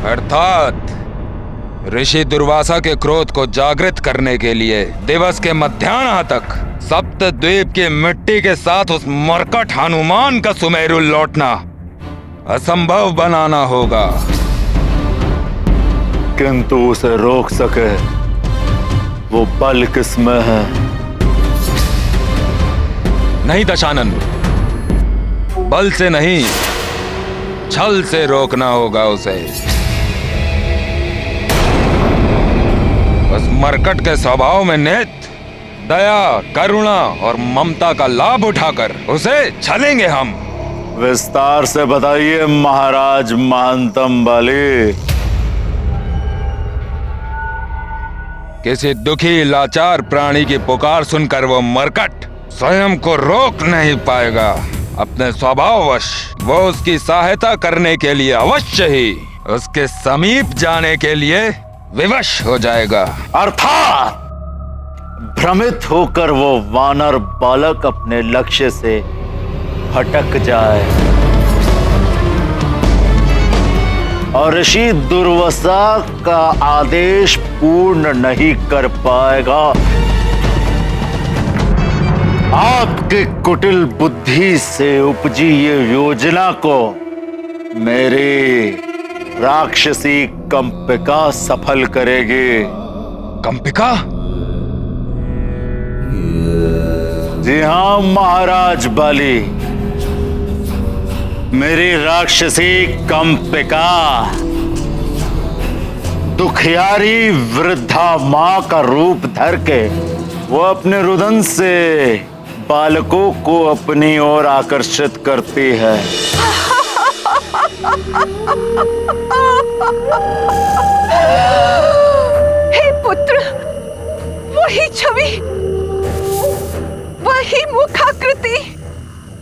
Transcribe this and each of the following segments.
अर्थात ऋषि दुर्वासा के क्रोध को जागृत करने के लिए दिवस के मध्याह्न तक सप्तद्वीप की मिट्टी के साथ उस मरकट हनुमान का सुमेरु लौटना असंभव बनाना होगा। किंतु उसे रोक सके वो बल किसमें है? नहीं दशानन, बल से नहीं छल से रोकना होगा उसे। उस मरकट के स्वभाव में नित दया, करुणा और ममता का लाभ उठाकर उसे छलेंगे हम। विस्तार से बताइए महाराज महानतम बलि। किसी दुखी लाचार प्राणी की पुकार सुनकर वो मरकट स्वयं को रोक नहीं पाएगा। अपने स्वभाववश वो उसकी सहायता करने के लिए अवश्य ही उसके समीप जाने के लिए विवश हो जाएगा। अर्थात भ्रमित होकर वो वानर बालक अपने लक्ष्य से भटक जाए और ऋषि दुर्वासा का आदेश पूर्ण नहीं कर पाएगा। आपकी कुटिल बुद्धि से उपजी ये योजना को मेरी राक्षसी कंपिका सफल करेगी। कंपिका? जी हां महाराज बलि, मेरी राक्षसी कंपिका दुखियारी वृद्धा मां का रूप धर के वो अपने रुदन से बालकों को अपनी ओर आकर्षित करती है। हे पुत्र, वही छवि, वही मुखाकृति।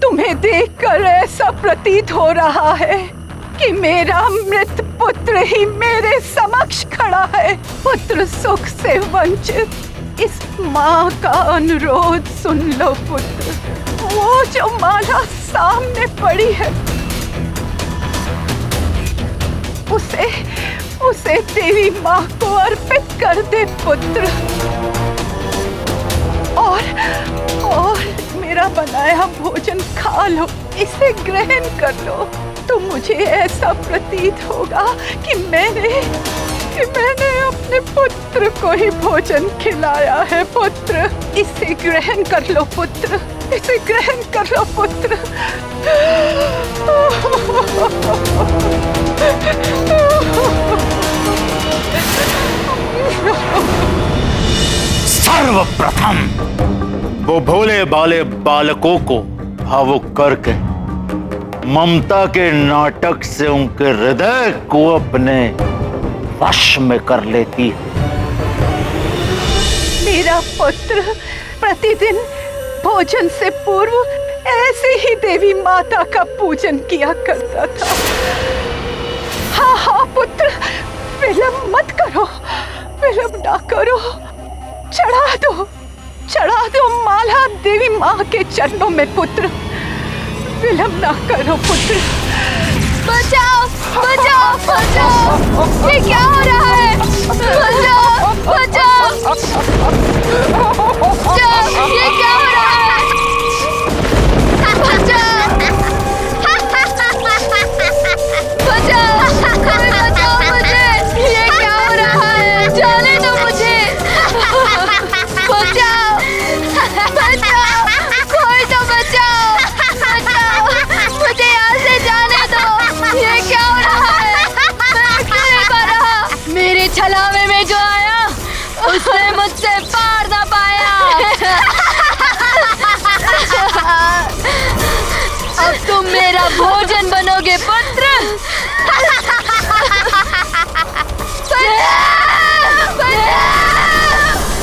तुम्हें देखकर ऐसा प्रतीत हो रहा है कि मेरा मृत पुत्र ही मेरे समक्ष खड़ा है। पुत्र सुख से वंचित इस माँ का अनुरोध सुन लो पुत्र। वो जो माला सामने पड़ी है उसे देवी माँ को अर्पित कर दे पुत्र, और मेरा बनाया भोजन खा लो, इसे ग्रहण कर लो। तो मुझे ऐसा प्रतीत होगा कि मैंने अपने पुत्र को ही भोजन खिलाया है पुत्र। इसे ग्रहण कर लो पुत्र, इसे ग्रहण कर लो पुत्र। सर्वप्रथम वो भोले भाले बालकों को भावुक करके ममता के नाटक से उनके हृदय को अपने वश में कर लेती है। मेरा पुत्र प्रतिदिन भोजन से पूर्व ऐसे ही देवी माता का पूजन किया करता था। हाँ पुत्र, विलंब मत करो, विलंब ना करो। चढ़ा दो माला देवी माँ के चरणों में पुत्र। विलंब ना करो पुत्र। बचाओ बचाओ बचाओ, ये क्या हो रहा है? बचाओ बचाओ, ये क्या हो रहा है? बचाओ बचाओ मुझे, ये क्या हो रहा है? जाने दो मुझे। बचाओ बचाओ, कोई तो बचाओ, मुझे यहाँ से जाने दो। ये क्या हो रहा है? मैं क्यों नहीं पा रहा? मेरे छलावे में जो आया उसने मुझसे पार ना पाया। अब तुम मेरा भोजन बनोगे पुत्र।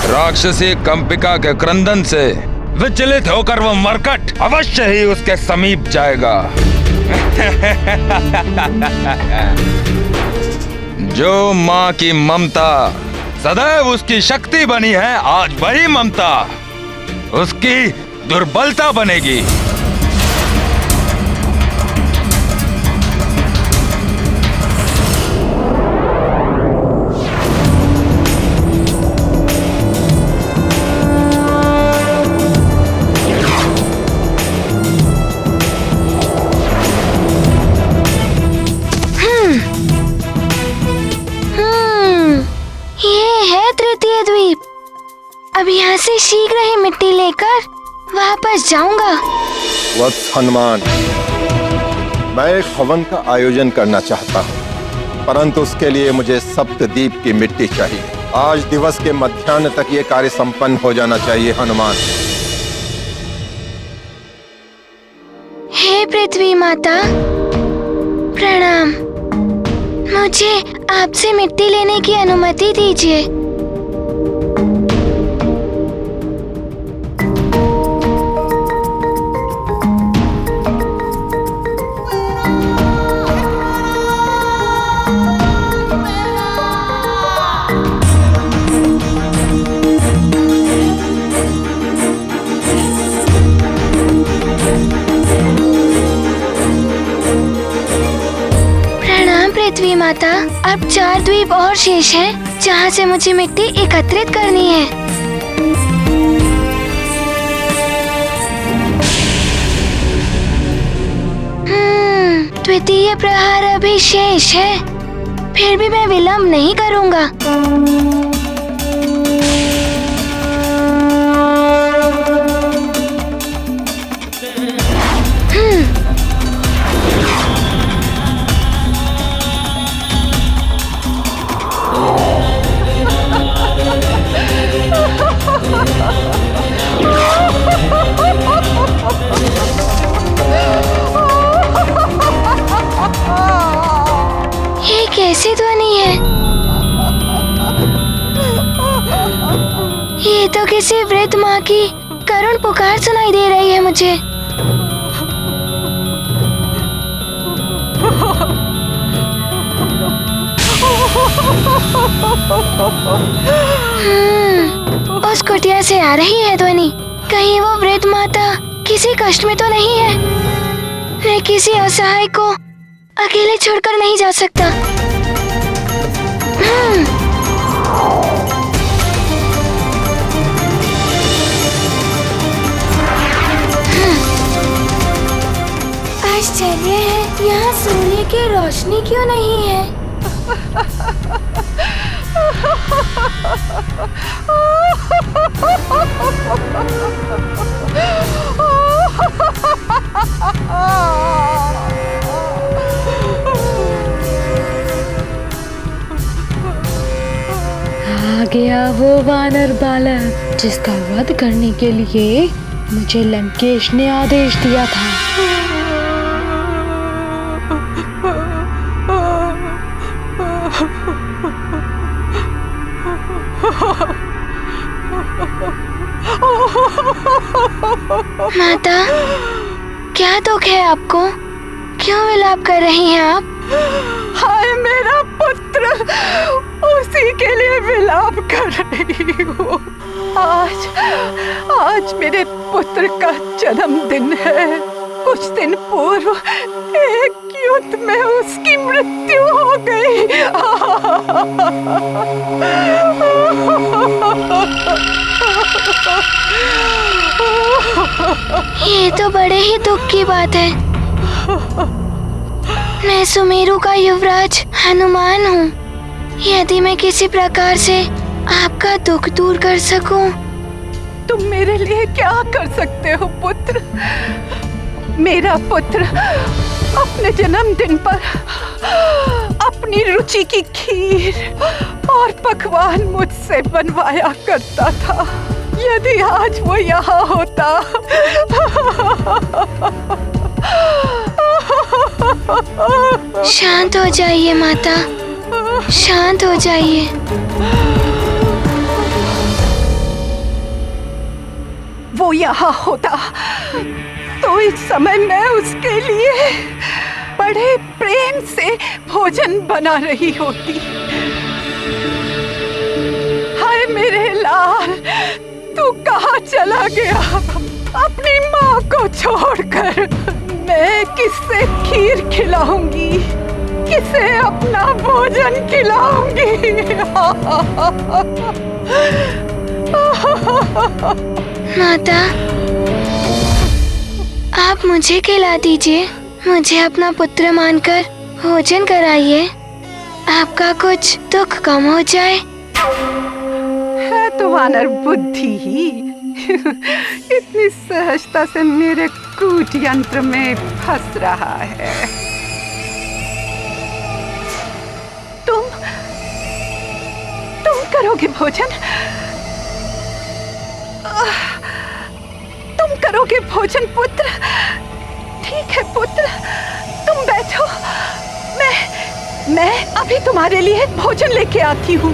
राक्षसी कंपिका के क्रंदन से विचलित होकर वो मरकट अवश्य ही उसके समीप जाएगा। जो माँ की ममता सदैव उसकी शक्ति बनी है, आज वही ममता उसकी दुर्बलता बनेगी। यहाँ से शीघ्र ही मिट्टी लेकर वापस जाऊंगा। वत्स हनुमान, मैं एक हवन का आयोजन करना चाहता हूँ, परंतु उसके लिए मुझे सप्तद्वीप की मिट्टी चाहिए। आज दिवस के मध्याह्न तक ये कार्य संपन्न हो जाना चाहिए हनुमान। हे पृथ्वी माता, प्रणाम। मुझे आपसे मिट्टी लेने की अनुमति दीजिए। पृथ्वी माता, अब 4 द्वीप और शेष हैं, जहाँ से मुझे मिट्टी एकत्रित करनी है। द्वितीय प्रहार अभी शेष है, फिर भी मैं विलंब नहीं करूँगा। ये कैसी ध्वनि है? ये तो किसी वृद्ध माँ की करुण पुकार सुनाई दे रही है मुझे। उस कुटिया से आ रही है ध्वनि। कहीं वो वृद्ध माता किसी कष्ट में तो नहीं है? मैं किसी असहाय को अकेले छोड़कर नहीं जा सकता। आश्चर्य है, यहाँ सूर्य की रोशनी क्यों नहीं है? आ गया वो वानर बालक जिसका वध करने के लिए मुझे लंकेश ने आदेश दिया था। माता, क्या दुख है आपको? क्यों विलाप कर रही हैं आप? हाय मेरा पुत्र, उसी के लिए विलाप कर रही हूँ। आज मेरे पुत्र का जन्मदिन है। कुछ दिन पूर्व एक युद्ध में उसकी मृत्यु हो गई। ये तो बड़े ही दुख की बात है। मैं सुमेरु का युवराज हनुमान हूँ। यदि मैं किसी प्रकार से आपका दुख दूर कर सकूं। तुम मेरे लिए क्या कर सकते हो पुत्र? मेरा पुत्र अपने जन्मदिन पर अपनी रुचि की खीर और पकवान मुझसे बनवाया करता था। यदि आज वो यहाँ होता। शांत हो जाइए माता, शांत हो जाइए। वो यहाँ होता तो इस समय मैं उसके लिए बड़े प्रेम से भोजन बना रही होती। हाय मेरे लाल, तू कहाँ चला गया अपनी माँ को छोड़कर? मैं किससे खीर खिलाऊंगी, किसे अपना भोजन खिलाऊंगी? माता, आप मुझे खिला दीजिए। मुझे अपना पुत्र मानकर भोजन कराइए। आपका कुछ दुख कम हो जाए। है तो वानर बुद्धि ही इतनी सहजता से मेरे कूट यंत्र में फंस रहा है। तुम करोगे भोजन? तुम करोगे भोजन पुत्र? ठीक है पुत्र, तुम बैठो, मैं अभी तुम्हारे लिए भोजन लेके आती हूँ।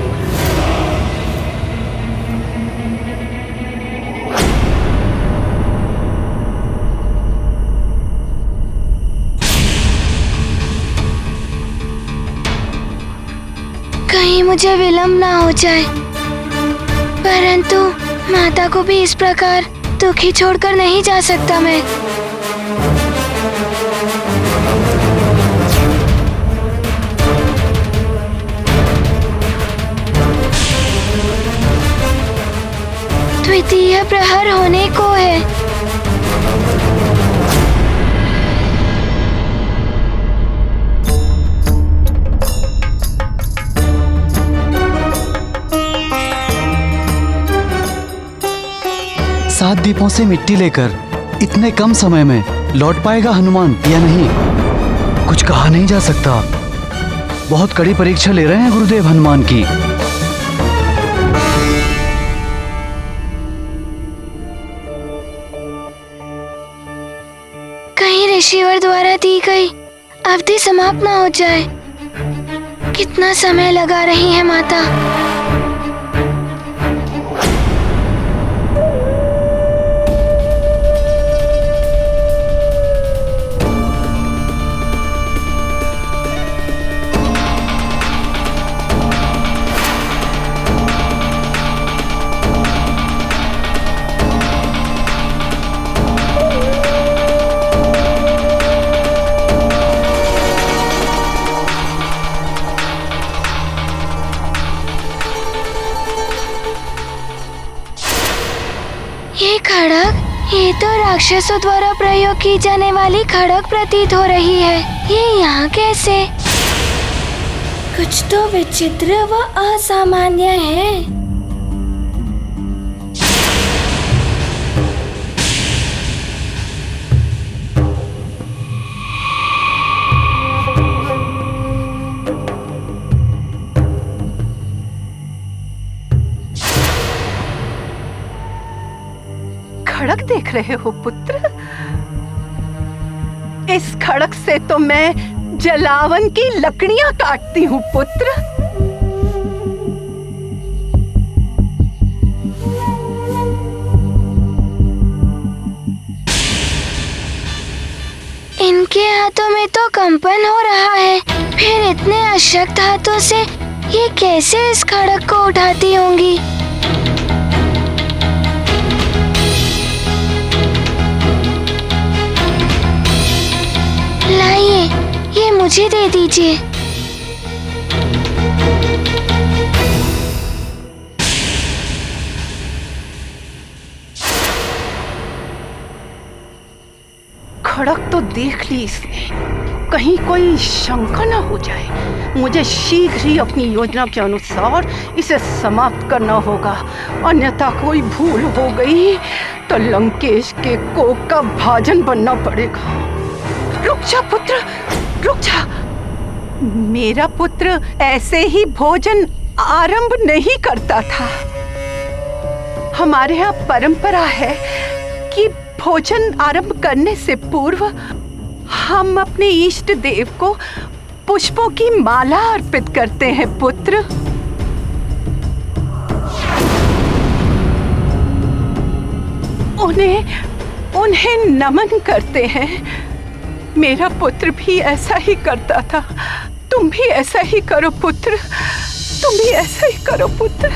कहीं मुझे विलंब ना हो जाए, परंतु माता को भी इस प्रकार दुखी छोड़कर नहीं जा सकता मैं। द्वितीय प्रहर होने को है। सात दीपों से मिट्टी लेकर इतने कम समय में लौट पाएगा हनुमान या नहीं, कुछ कहा नहीं जा सकता। बहुत कड़ी परीक्षा ले रहे हैं गुरुदेव हनुमान की। कहीं ऋषिवर द्वारा दी गई अवधि समाप्त ना हो जाए। कितना समय लगा रही है माता। ये खड़ग, ये तो राक्षसों द्वारा प्रयोग की जाने वाली खड़ग प्रतीत हो रही है। ये यहाँ कैसे? कुछ तो विचित्र व असामान्य है। खड़ग देख रहे हो पुत्र? इस खड़ग से तो मैं जलावन की लकड़ियां काटती हूँ पुत्र। इनके हाथों में तो कंपन हो रहा है, फिर इतने अशक्त हाथों से ये कैसे इस खड़ग को उठाती होंगी? लाइए, ये मुझे दे दीजिए। खड़ग तो देख ली इसने, कहीं कोई शंका न हो जाए। मुझे शीघ्र ही अपनी योजना के अनुसार इसे समाप्त करना होगा, अन्यथा कोई भूल हो गई तो लंकेश के कोक का भाजन बनना पड़ेगा। रुक जा पुत्र, रुक जा। मेरा पुत्र ऐसे ही भोजन आरंभ नहीं करता था। हमारे यहाँ परंपरा है कि भोजन आरंभ करने से पूर्व हम अपने इष्ट देव को पुष्पों की माला अर्पित करते हैं पुत्र। उन्हें नमन करते हैं। मेरा पुत्र भी ऐसा ही करता था। तुम भी ऐसा ही करो पुत्र, तुम भी ऐसा ही करो पुत्र।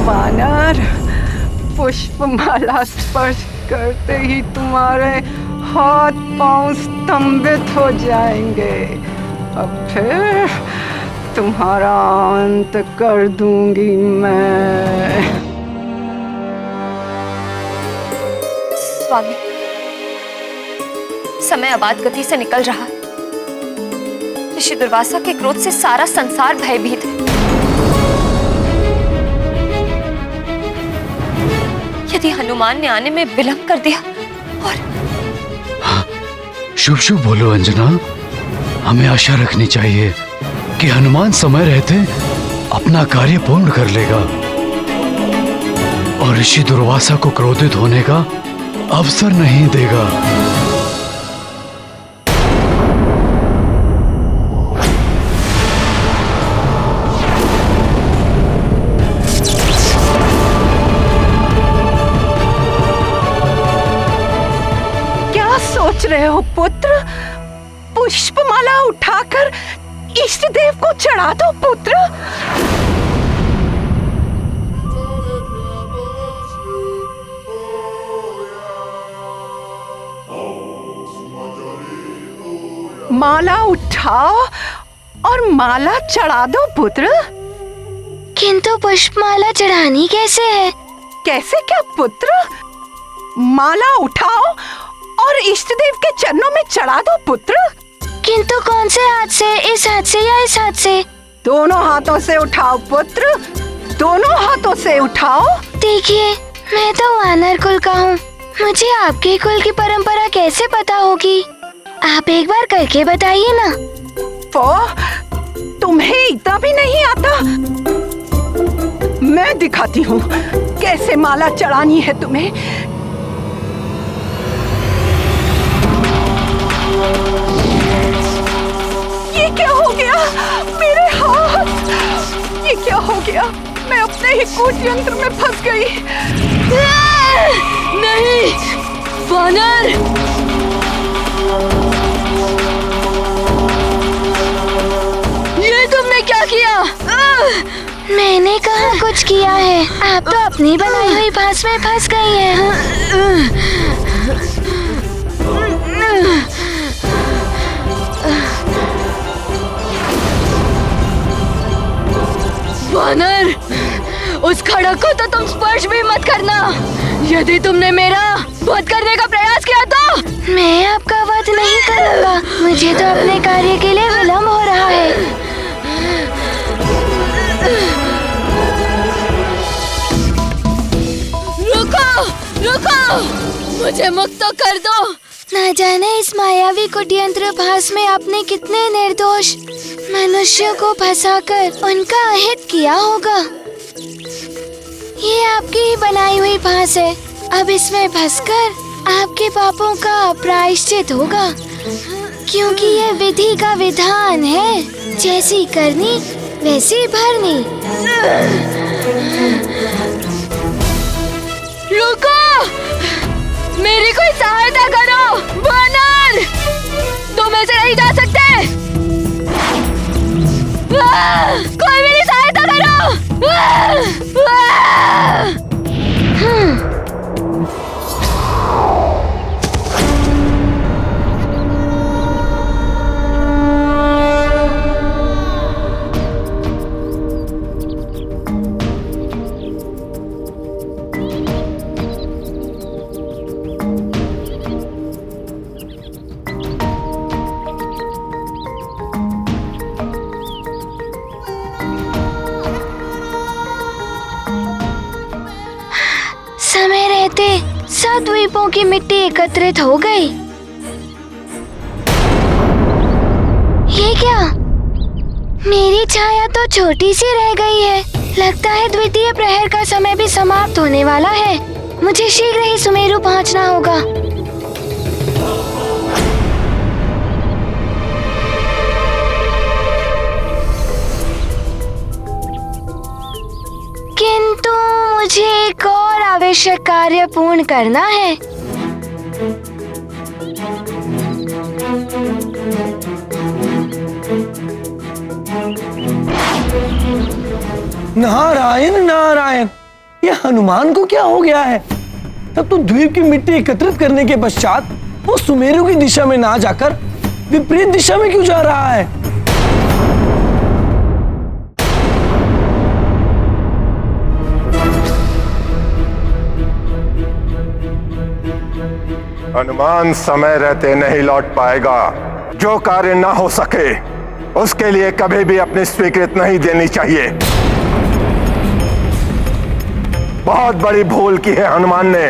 वानर, पुष्पमाला स्पर्श करते ही तुम्हारे हाथ पांव स्तंभित हो जाएंगे। अब फिर तुम्हारा अंत कर दूंगी मैं। स्वामी, समय अबाध गति से निकल रहा है, ऋषि दुर्वासा के क्रोध से सारा संसार भयभीत है। यदि हनुमान ने आने में विलंब कर दिया और शुभ शुभ बोलो अंजना। हमें आशा रखनी चाहिए कि हनुमान समय रहते अपना कार्य पूर्ण कर लेगा और ऋषि दुर्वासा को क्रोधित होने का अवसर नहीं देगा। क्या सोच रहे हो पुत्र? पुष्पमाला उठाकर इष्ट देव को चढ़ा दो पुत्र। माला उठाओ और माला चढ़ा दो पुत्र। किंतु पुष्पमाला चढ़ानी कैसे है? कैसे क्या पुत्र? माला उठाओ और इष्ट देव के चरणों में चढ़ा दो पुत्र। किंतु कौन से हाथ से? इस हाथ से या इस हाथ से? दोनों हाथों से उठाओ पुत्र, दोनों हाथों से उठाओ। देखिए, मैं तो वानर कुल का हूँ, मुझे आपके कुल की परंपरा कैसे पता होगी? आप एक बार करके बताइए ना। तुम्हें इतना भी नहीं आता? मैं दिखाती हूँ कैसे माला चढ़ानी है तुम्हें। ये क्या हो गया? मेरे हाथ! ये क्या हो गया? मैं अपने ही कूट यंत्र में फंस गई। नहीं, वानर! ये तुमने क्या किया? मैंने कहाँ कुछ किया है? आप तो अपनी बनाई हुई फांस में फंस गई हैं। वानर, उस खड़क को तो तुम स्पर्श भी मत करना। यदि तुमने मेरा वध करने का प्रयास किया तो मैं आपका वध नहीं करूंगा। मुझे तो अपने कार्य के लिए विलंब हो रहा है। रुको, रुको, मुझे मुक्त तो कर दो। न जाने इस मायावी कुटयंत्र भास में आपने कितने निर्दोष मनुष्यों को फंसाकर उनका अहित किया होगा। ये आपकी ही बनाई हुई फांस है। अब इसमें फंसकर आपके पापों का प्रायश्चित होगा, क्योंकि ये विधि का विधान है। जैसी करनी वैसी भरनी। रुको, मेरी कोई सहायता करो। वानर, तुम ऐसे नहीं जा सकते। कोई मेरी सहायता करो। समय रहते सब द्वीपों की मिट्टी एकत्रित हो गई। ये क्या? मेरी छाया तो छोटी सी रह गई है। लगता है द्वितीय प्रहर का समय भी समाप्त होने वाला है। मुझे शीघ्र ही सुमेरु पहुंचना होगा। किंतु मुझे एक और आवश्यक कार्य पूर्ण करना है। नारायण नारायण, ये हनुमान को क्या हो गया है? तब तो द्वीप की मिट्टी एकत्रित करने के पश्चात वो सुमेरु की दिशा में ना जाकर विपरीत दिशा में क्यों जा रहा है? हनुमान समय रहते नहीं लौट पाएगा। जो कार्य ना हो सके उसके लिए कभी भी अपनी स्वीकृति नहीं देनी चाहिए। बहुत बड़ी भूल की है हनुमान ने।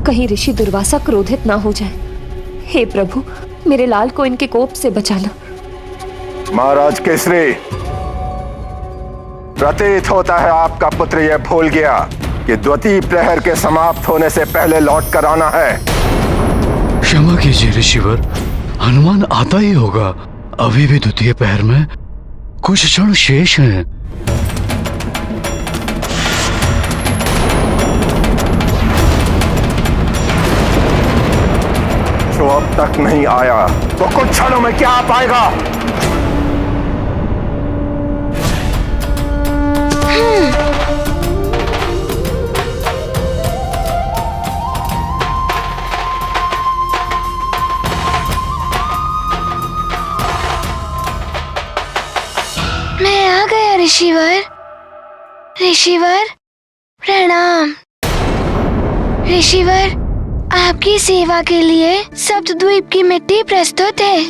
कहीं ऋषि दुर्वासा क्रोधित ना हो जाए। हे प्रभु, मेरे लाल को इनके कोप से बचाना। महाराज केसरी, प्रतीत होता है आपका पुत्र यह भूल गया कि द्वितीय प्रहर के समाप्त होने से पहले लौट कर आना है। क्षमा कीजिए ऋषिवर, हनुमान आता ही होगा। अभी भी द्वितीय प्रहर में कुछ क्षण शेष हैं। जो अब तक नहीं आया तो कुछ क्षणों में क्या आ पाएगा? मैं आ गया ऋषिवर। ऋषिवर प्रणाम। ऋषिवर, आपकी सेवा के लिए सप्तद्वीप की मिट्टी प्रस्तुत है।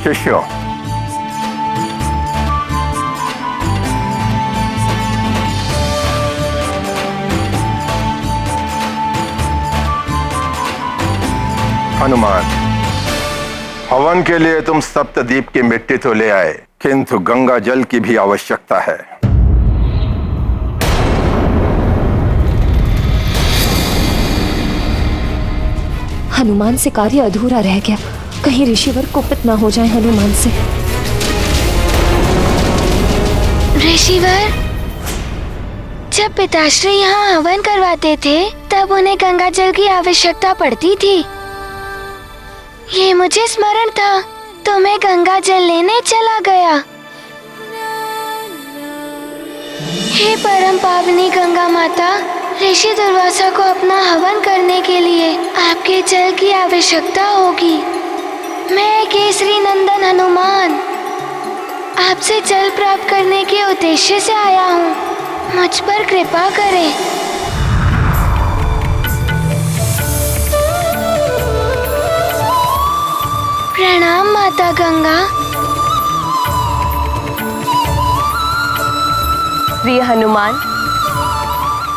शिष्यों, हनुमान, हवन के लिए तुम सप्तद्वीप की मिट्टी तो ले आए, किंतु गंगा जल की भी आवश्यकता है। हनुमान से कार्य अधूरा रह गया। कहीं ऋषिवर कुपित ना हो जाए हनुमान से। ऋषिवर, जब पिताश्री यहाँ हवन करवाते थे तब उन्हें गंगा जल की आवश्यकता पड़ती थी। ये मुझे स्मरण था तो मैं गंगा जल लेने चला गया। हे परम पावनी गंगा माता, ऋषि दुर्वासा को अपना हवन करने के लिए आपके जल की आवश्यकता होगी। मैं केसरी नंदन हनुमान आपसे जल प्राप्त करने के उद्देश्य से आया हूँ। मुझ पर कृपा करें। प्रणाम माता गंगा। प्रिय हनुमान,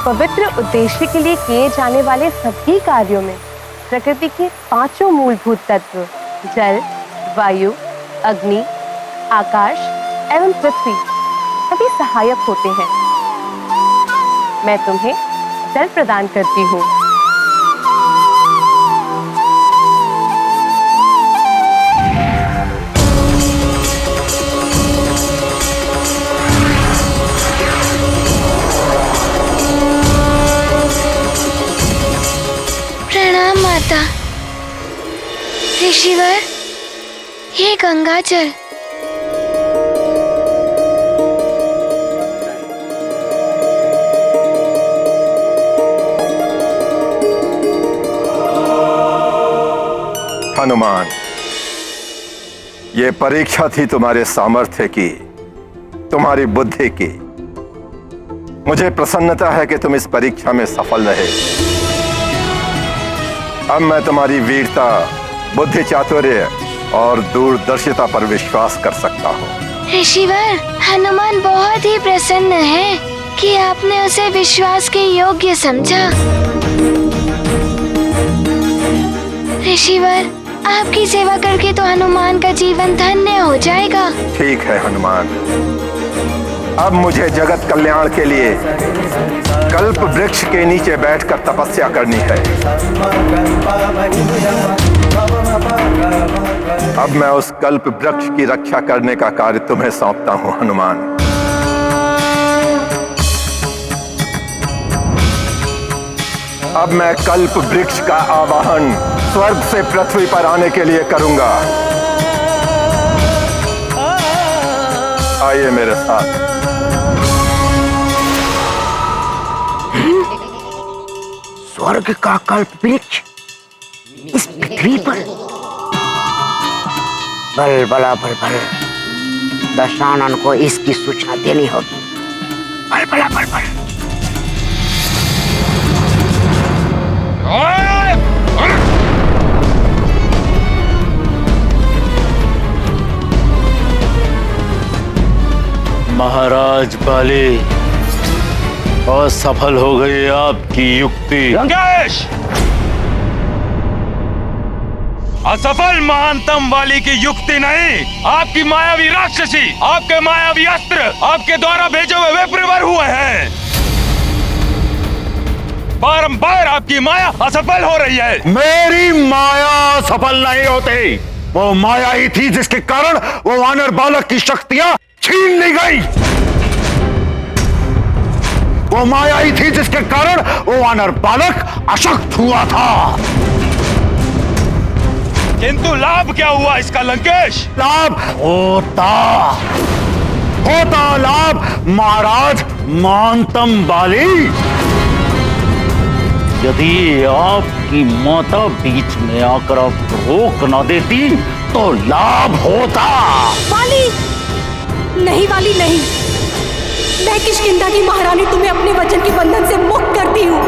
पवित्र उद्देश्य के लिए किए जाने वाले सभी कार्यों में प्रकृति के पांचों मूलभूत तत्व जल, वायु, अग्नि, आकाश एवं पृथ्वी सभी सहायक होते हैं। मैं तुम्हें जल प्रदान करती हूँ। प्रणाम माता। ऋषिवर, ये गंगा जल। हनुमान, ये परीक्षा थी तुम्हारे सामर्थ्य की, तुम्हारी बुद्धि की। मुझे प्रसन्नता है कि तुम इस परीक्षा में सफल रहे। अब मैं तुम्हारी वीरता, बुद्धि चातुर्य और दूरदर्शिता पर विश्वास कर सकता हूँ। ऋषिवर, हनुमान बहुत ही प्रसन्न है कि आपने उसे विश्वास के योग्य समझा। ऋषिवर, आपकी सेवा करके तो हनुमान का जीवन धन्य हो जाएगा। ठीक है हनुमान, अब मुझे जगत कल्याण के लिए कल्प वृक्ष के नीचे बैठकर तपस्या करनी है। अब मैं उस कल्प वृक्ष की रक्षा करने का कार्य तुम्हें सौंपता हूँ हनुमान। अब मैं कल्प वृक्ष का आवाहन स्वर्ग से पृथ्वी पर आने के लिए करूंगा। आइए मेरे साथ। स्वर्ग का कल्प वृक्ष इस पृथ्वी पर। बल बला बल बल, दशानन को इसकी सूचना देनी होगी। बल बल बल बल। महाराज बाली, असफल हो गई आपकी युक्ति। लंकेश! असफल महानतम वाली की युक्ति नहीं, आपकी मायावी राक्षसी, आपके मायावी अस्त्र आपके द्वारा भेजे हुए विप्रवर हुए हैं। बारंबार आपकी माया असफल हो रही है। मेरी माया सफल नहीं होती। वो माया ही थी जिसके कारण वो वानर बालक की शक्तियां छीन ली गई। वो माया ही थी जिसके कारण वो वानर बालक अशक्त हुआ था। किंतु लाभ क्या हुआ इसका लंकेश? लाभ होता लाभ महाराज महानतम बाली। यदि आपकी माता बीच में आकर आपको रोक न देती तो लाभ होता। वाली नहीं, वाली नहीं, मैं किष्किंधा की महारानी तुम्हें अपने वचन के बंधन से मुक्त करती हूँ।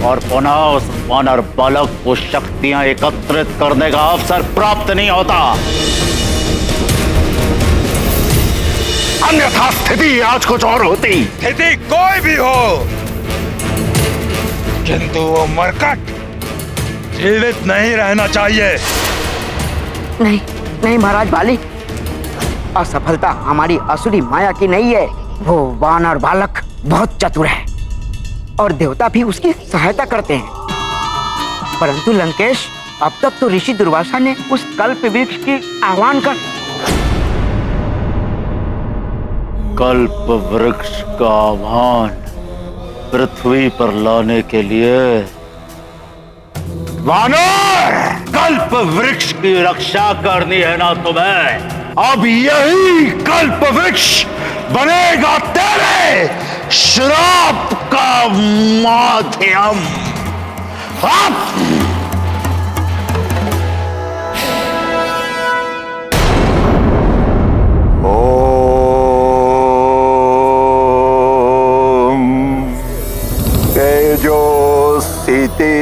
और पुनः उस वानर बालक को शक्तियां एकत्रित करने का अवसर प्राप्त नहीं होता। अन्यथा स्थिति आज कुछ और होती। स्थिति कोई भी हो, किंतु वो मरकट जीवित नहीं रहना चाहिए। नहीं नहीं महाराज बाली, असफलता हमारी असुरी माया की नहीं है। वो वानर बालक बहुत चतुर है और देवता भी उसकी सहायता करते हैं। परंतु लंकेश, अब तक तो ऋषि दुर्वासा ने उस कल्प वृक्ष की आह्वान कर कल्प वृक्ष का आह्वान पृथ्वी पर लाने के लिए वानर कल्प वृक्ष की रक्षा करनी है ना तुम्हें? अब यही कल्प वृक्ष बनेगा तेरे श्राप का माध्यम। तेजो सीति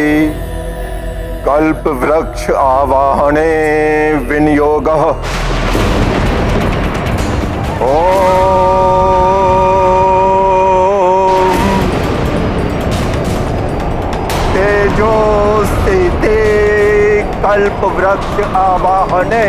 कल्प वृक्ष आवाहने विनियोगः। तेजो सीति कल्प वृक्ष आवाहने।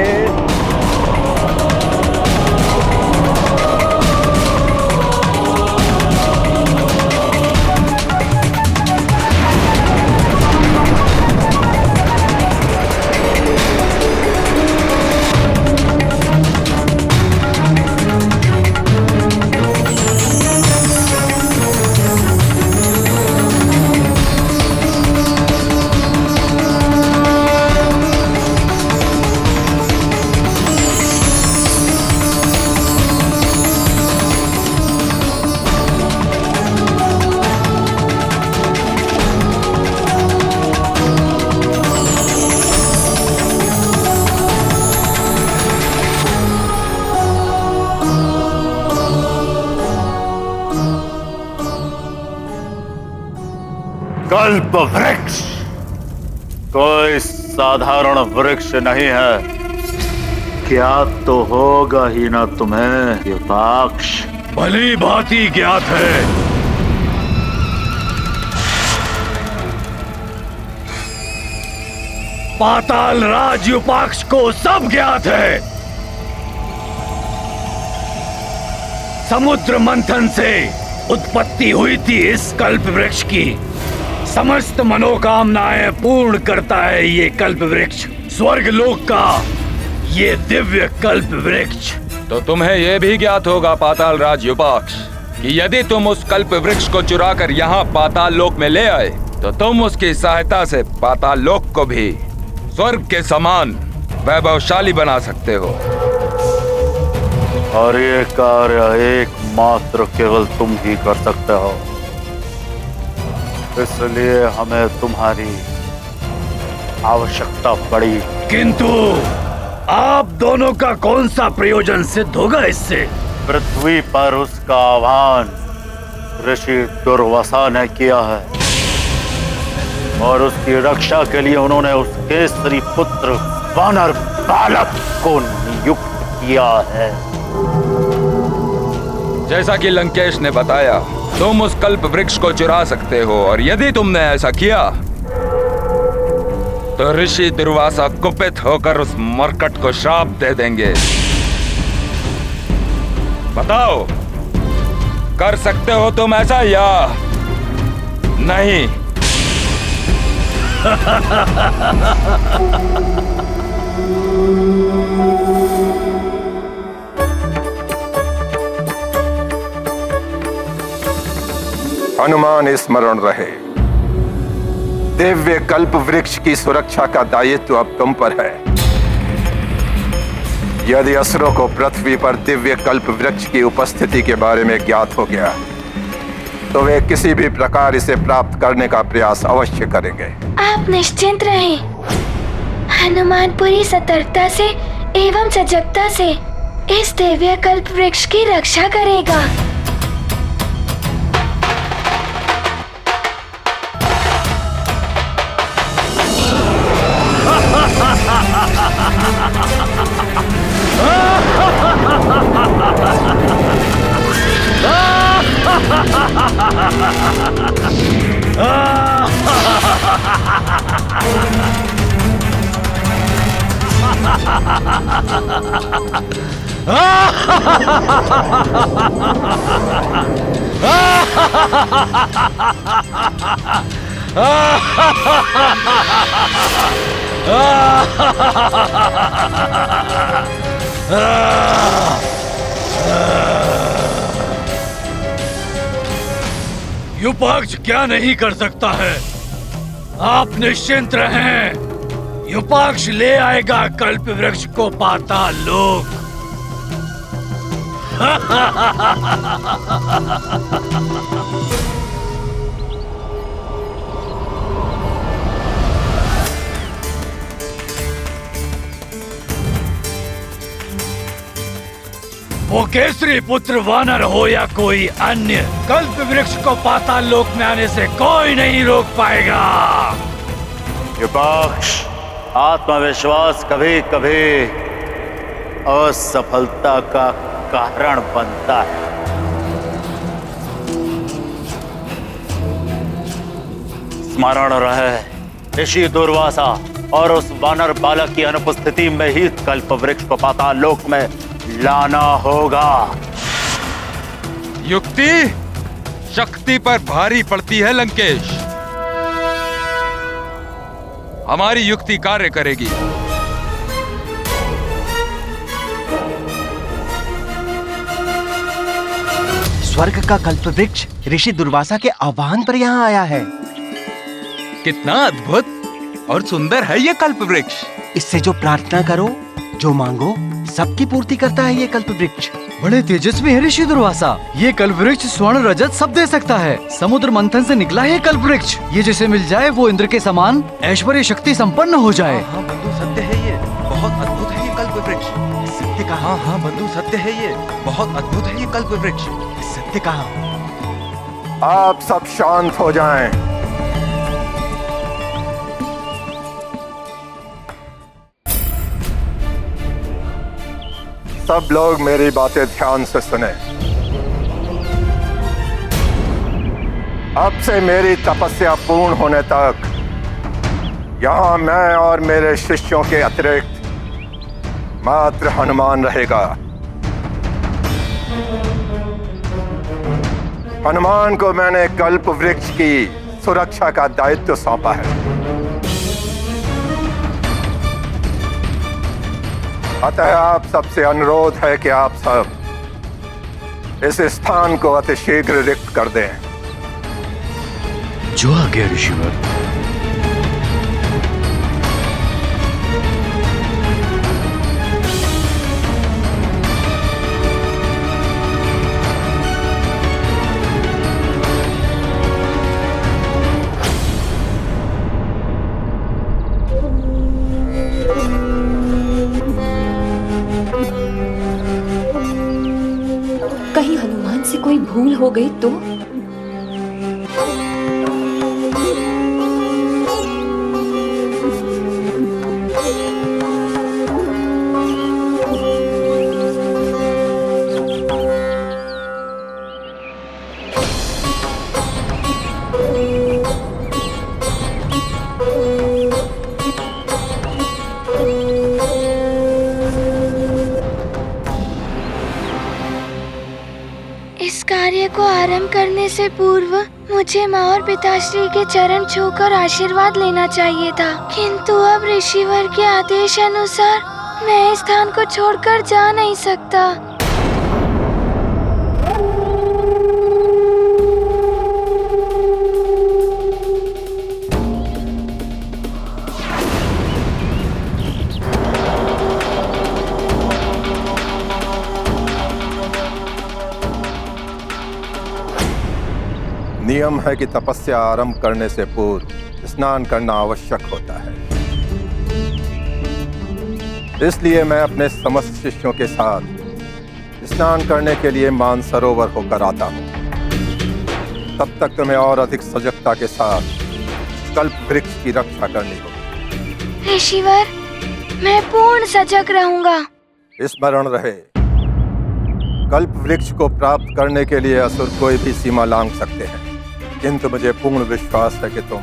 कल्प वृक्ष कोई साधारण वृक्ष नहीं है। क्या तो होगा ही ना तुम्हें युपाक्ष? भली भांति ज्ञात है। पाताल राज युपाक्ष को सब ज्ञात है। समुद्र मंथन से उत्पत्ति हुई थी इस कल्प वृक्ष की। समस्त मनोकामनाएं पूर्ण करता है ये कल्प वृक्ष, स्वर्ग लोक का ये दिव्य कल्प वृक्ष। तो तुम्हें यह भी ज्ञात होगा पाताल राज युपाक्ष कि यदि तुम उस कल्प वृक्ष को चुराकर यहाँ पाताल लोक में ले आए तो तुम उसकी सहायता से पाताल लोक को भी स्वर्ग के समान वैभवशाली बना सकते हो। और ये कार्य एकमात्र केवल तुम ही कर सकते हो, इसलिए हमें तुम्हारी आवश्यकता पड़ी। किंतु आप दोनों का कौन सा प्रयोजन सिद्ध होगा इससे? पृथ्वी पर उसका आह्वान ऋषि दुर्वासा ने किया है और उसकी रक्षा के लिए उन्होंने उस केसरी पुत्र वानर बालक को नियुक्त किया है। जैसा कि लंकेश ने बताया, तुम उस कल्प वृक्ष को चुरा सकते हो और यदि तुमने ऐसा किया तो ऋषि दुर्वासा कुपित होकर उस मरकट को श्राप दे देंगे। बताओ, कर सकते हो तुम ऐसा या नहीं? हनुमान स्मरण रहे, दिव्य कल्प वृक्ष की सुरक्षा का दायित्व अब तुम पर है। यदि असुरों को पृथ्वी पर दिव्य कल्प वृक्ष की उपस्थिति के बारे में ज्ञात हो गया तो वे किसी भी प्रकार इसे प्राप्त करने का प्रयास अवश्य करेंगे। आप निश्चिंत रहें, हनुमान पूरी सतर्कता से एवं सजगता से इस दिव्य कल्प वृक्ष की रक्षा करेगा। युपाक्ष क्या नहीं कर सकता है? आप निश्चिंत रहें, युपाक्ष ले आएगा कल्प वृक्ष को पाताल लोक। वो केसरी पुत्र वानर हो या कोई अन्य, कल्प वृक्ष को पाताल लोक में आने से कोई नहीं रोक पाएगा। युपाक्ष, आत्मविश्वास कभी कभी असफलता का कारण बनता है। स्मरण रहे, ऋषि दुर्वासा और उस वानर बालक की अनुपस्थिति में ही कल्प वृक्ष को पाताल लोक में लाना होगा। युक्ति शक्ति पर भारी पड़ती है लंकेश। हमारी युक्ति कार्य करेगी। स्वर्ग का कल्प वृक्ष ऋषि दुर्वासा के आह्वान पर यहाँ आया है। कितना अद्भुत और सुंदर है ये कल्प वृक्ष। इससे जो प्रार्थना करो, जो मांगो, सबकी पूर्ति करता है ये कल्प वृक्ष। बड़े तेजस्वी है ऋषि दुर्वासा। ये कल्प वृक्ष स्वर्ण रजत सब दे सकता है। समुद्र मंथन से निकला है कल्प वृक्ष। ये जिसे मिल जाए वो इंद्र के समान ऐश्वर्य शक्ति संपन्न हो जाए। हाँ बंधु, सत्य है ये, बहुत अद्भुत है ये कल्प वृक्ष। सत्य कहा। हाँ बंधु, सत्य है ये, बहुत अद्भुत है ये कल्प वृक्ष। सत्य कहा। आप सब शांत हो जाएं। सब लोग मेरी बातें ध्यान से सुने। अब से मेरी तपस्या पूर्ण होने तक यहां मैं और मेरे शिष्यों के अतिरिक्त मात्र हनुमान रहेगा। हनुमान को मैंने कल्प वृक्ष की सुरक्षा का दायित्व सौंपा है। अतः आप सबसे अनुरोध है कि आप सब इस स्थान को अतिशीघ्र रिक्त कर दें। जो आ गया ऋषिवर। भूल हो गई तो? इस कार्य को आरंभ करने से पूर्व मुझे माँ और पिताश्री के चरण छूकर आशीर्वाद लेना चाहिए था, किंतु अब ऋषिवर के आदेश अनुसार मैं इस स्थान को छोड़कर जा नहीं सकता। नियम है कि तपस्या आरंभ करने से पूर्व स्नान करना आवश्यक होता है। इसलिए मैं अपने समस्त शिष्यों के साथ स्नान करने के लिए मानसरोवर होकर आता हूँ। तब तक तुम्हें और अधिक सजगता के साथ कल्प वृक्ष की रक्षा करनी होगी। ऋषिवर, मैं पूर्ण सजग रहूंगा। स्मरण रहे, कल्प वृक्ष को प्राप्त करने के लिए असुर कोई भी सीमा लांघ सकते हैं, किंतु मुझे पूर्ण विश्वास है कि तुम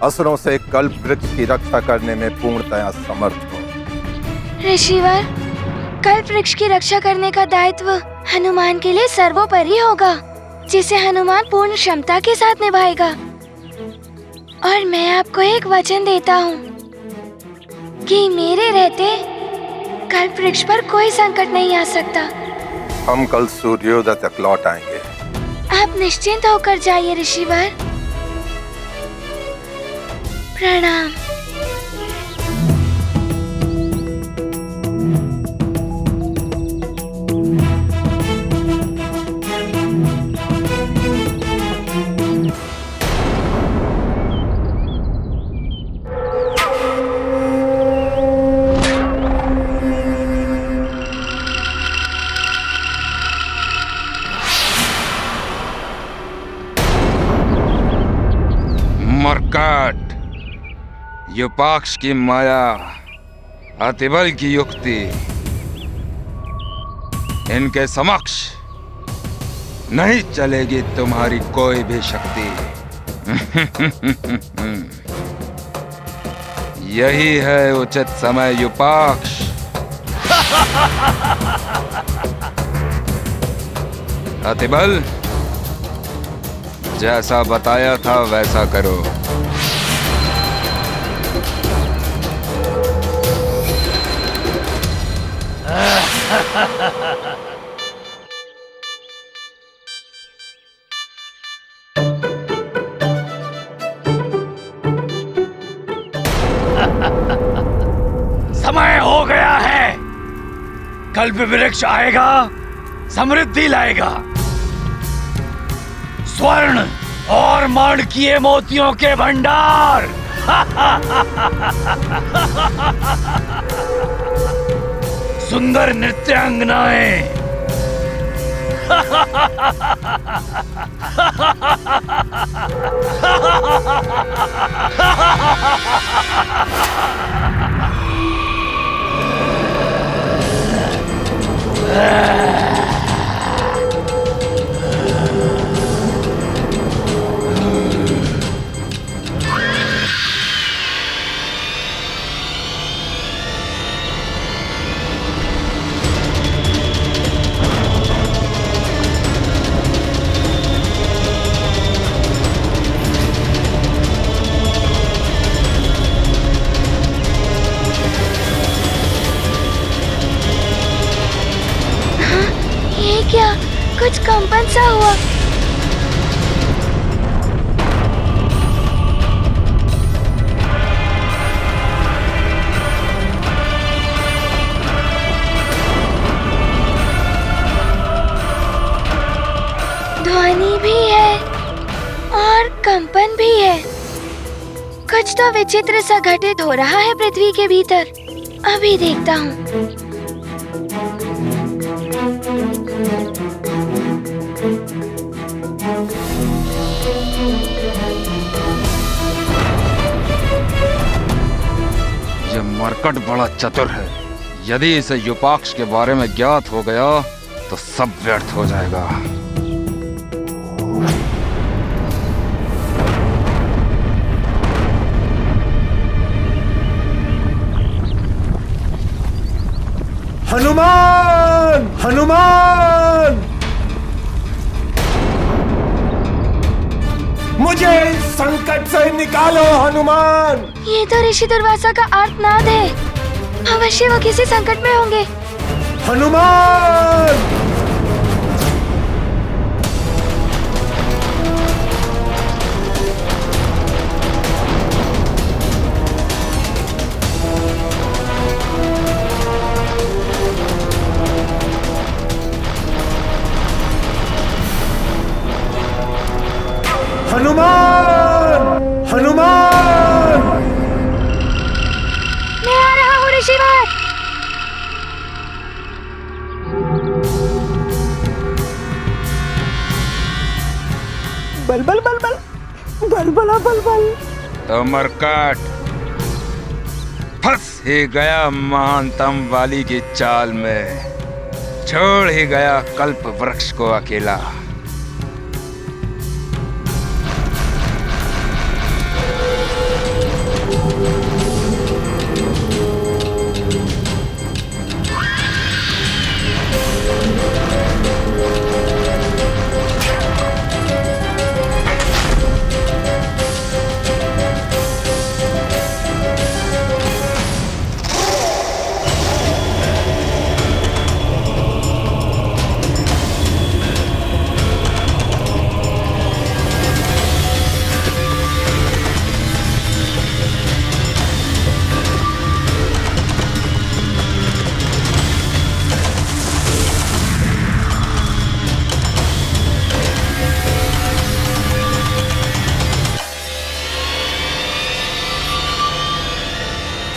असुरों से कल्प वृक्ष की रक्षा करने में पूर्णतया समर्थ हो। ऋषिवर, कल्प वृक्ष की रक्षा करने का दायित्व हनुमान के लिए सर्वोपरि होगा, जिसे हनुमान पूर्ण क्षमता के साथ निभाएगा। और मैं आपको एक वचन देता हूँ कि मेरे रहते कल्प वृक्ष पर कोई संकट नहीं आ सकता। हम कल सूर्योदय तक लौट आएंगे। आप निश्चिंत होकर जाइए ऋषिवर। प्रणाम। मरकट, युपाक्ष की माया, अतिबल की युक्ति, इनके समक्ष नहीं चलेगी तुम्हारी कोई भी शक्ति। यही है उचित समय युपाक्ष। अतिबल, जैसा बताया था वैसा करो। समय हो गया है। कल्प वृक्ष आएगा, समृद्धि लाएगा। स्वर्ण और माणिक्य मोतियों के भंडार। सुंदर नृत्यांगनाएं। क्या कुछ कंपन सा हुआ? ध्वनि भी है और कंपन भी है। कुछ तो विचित्र सा घटित हो रहा है पृथ्वी के भीतर। अभी देखता हूँ। मरकट बड़ा चतुर है। यदि इसे युपाक्ष के बारे में ज्ञात हो गया तो सब व्यर्थ हो जाएगा। हनुमान, हनुमान, मुझे इस संकट से निकालो हनुमान। ये तो ऋषि दुर्वासा का आर्तनाद है। अवश्य वो किसी संकट में होंगे। हनुमान, हनुमान, हनुमान, मैं आ रहा हूँ ऋषिवर। बल बल बल बल बल बला बल बल। तो मरकट फंस ही गया महानतम वाली की चाल में, छोड़ ही गया कल्प वृक्ष को अकेला।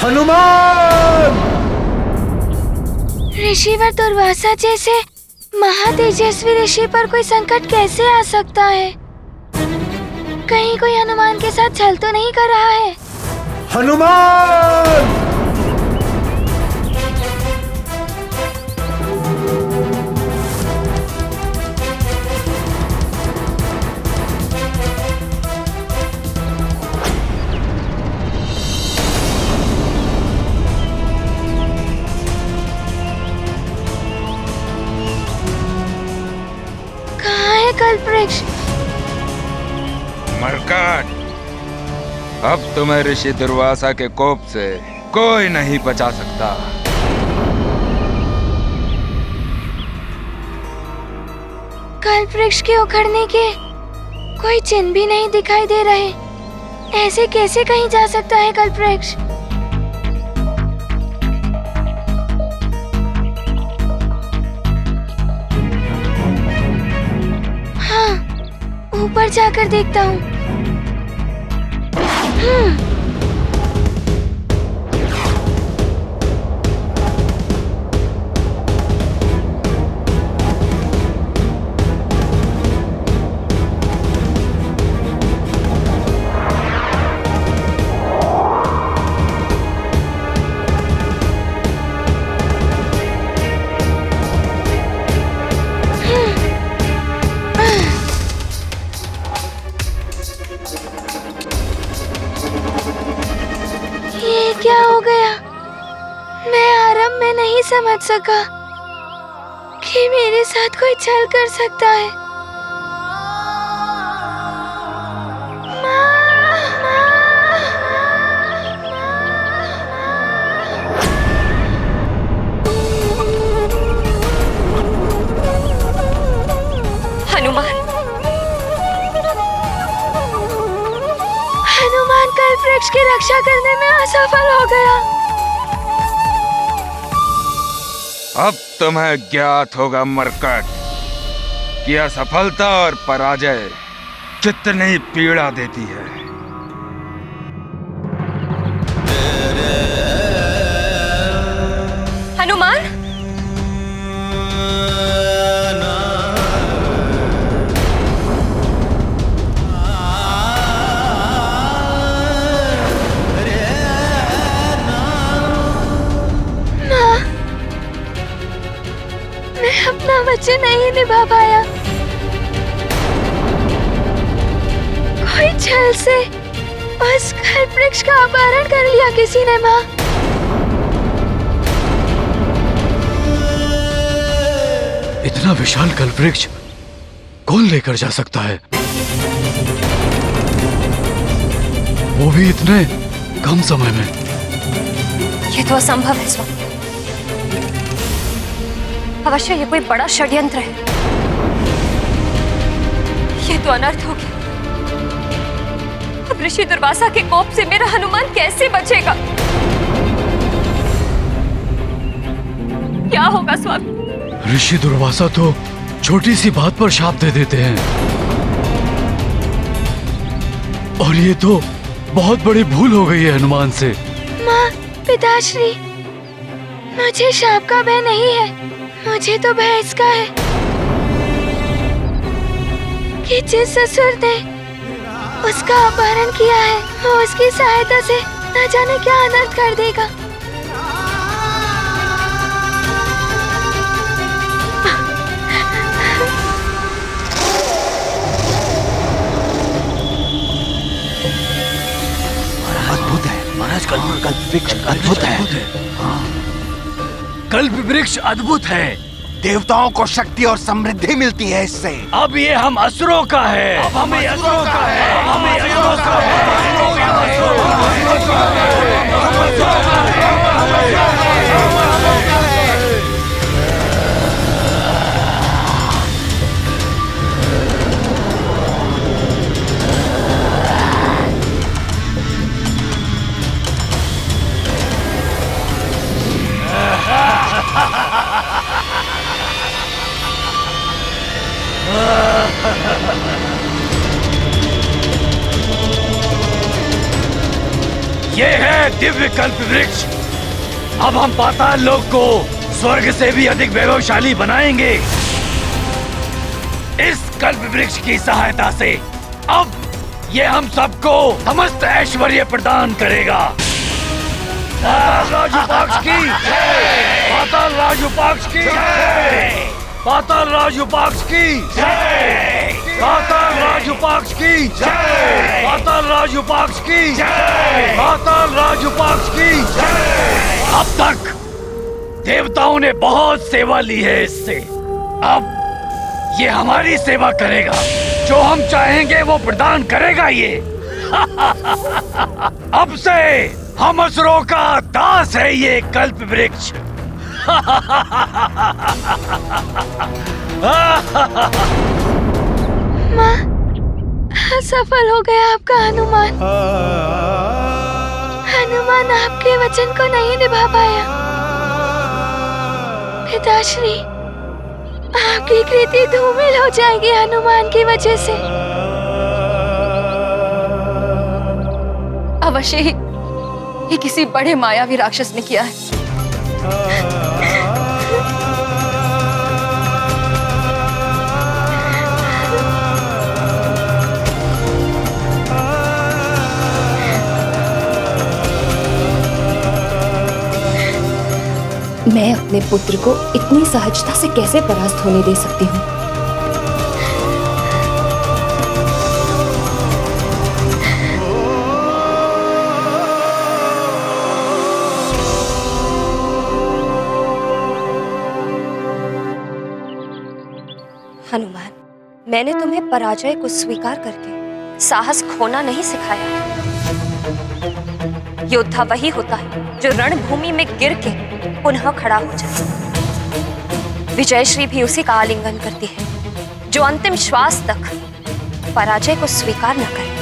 हनुमान, ऋषिवर दुर्वासा जैसे महातेजस्वी ऋषि पर कोई संकट कैसे आ सकता है? कहीं कोई हनुमान के साथ छल तो नहीं कर रहा है? हनुमान, कल्पवृक्ष। मरकट, अब तुम्हें ऋषि दुर्वासा के कोप से कोई नहीं बचा सकता। कल्पवृक्ष के उखड़ने के कोई चिन्ह भी नहीं दिखाई दे रहे। ऐसे कैसे कहीं जा सकता है कल्पवृक्ष? ऊपर जाकर देखता हूँ। क्या हो गया? मैं आरंभ में नहीं समझ सका कि मेरे साथ कोई छल कर सकता है। हनुमान, हनुमान कल्पवृक्ष की रक्षा करने में असफल हो गया। अब तुम्हें ज्ञात होगा मरकट कि असफलता और पराजय कितनी पीड़ा देती है। हनुमान, वचन नहीं निभा पाया। कोई छल से उस कल्प वृक्ष का अपहरण कर लिया किसी ने माँ। इतना विशाल कल्प वृक्ष कौन लेकर जा सकता है? वो भी इतने कम समय में। ये तो असंभव है स्वामी। अवश्य ये कोई बड़ा षड्यंत्र है। ये तो अनर्थ हो गया। अब ऋषि दुर्वासा के कोप से मेरा हनुमान कैसे बचेगा? क्या होगा स्वामी? ऋषि दुर्वासा तो छोटी सी बात पर शाप दे देते हैं, और ये तो बहुत बड़ी भूल हो गई है हनुमान से। माँ, पिताश्री, मुझे शाप का भय नहीं है। मुझे तो भय इसका है कि जिस ससुर ने उसका अपहरण किया है वो उसकी सहायता से न जाने क्या अनर्थ कर देगा। अद्भुत है महाराज, कल्प वृक्ष अद्भुत है। कल्प वृक्ष अद्भुत है। देवताओं को शक्ति और समृद्धि मिलती है इससे। अब ये हम असुरों का है। अब हमें असुरों का है। हमें असुरों का है। ये है दिव्य कल्प वृक्ष। अब हम पाताल लोक को स्वर्ग से भी अधिक वैभवशाली बनाएंगे। इस कल्प वृक्ष की सहायता से अब ये हम सबको समस्त ऐश्वर्य प्रदान करेगा। पाताल राजुपाक्ष की जय। पाताल राजुपाक्ष की जय। पाताल राजुपाक्ष की जय। पाताल राजुपाक्ष की जय। पाताल राजुपाक्ष की जय। पाताल राजुपाक्ष की जय। अब तक देवताओं ने बहुत सेवा ली है इससे। अब ये हमारी सेवा करेगा। जो हम चाहेंगे वो प्रदान करेगा ये। अब से हम असुरों का दास है ये कल्प वृक्ष। माँ, सफल हो गया आपका हनुमान। हनुमान आपके वचन को नहीं निभा पाया। पिताश्री, आपकी कृति धूमिल हो जाएगी हनुमान की वजह से। अवश्य ही ये किसी बड़े मायावी राक्षस ने किया है। मैं अपने पुत्र को इतनी सहजता से कैसे परास्त होने दे सकती हूँ? हनुमान, मैंने तुम्हें पराजय को स्वीकार करके साहस खोना नहीं सिखाया। योद्धा वही होता है जो रणभूमि में गिर के पुनः खड़ा हो जाए। विजयश्री भी उसी का आलिंगन करती है जो अंतिम श्वास तक पराजय को स्वीकार न करे।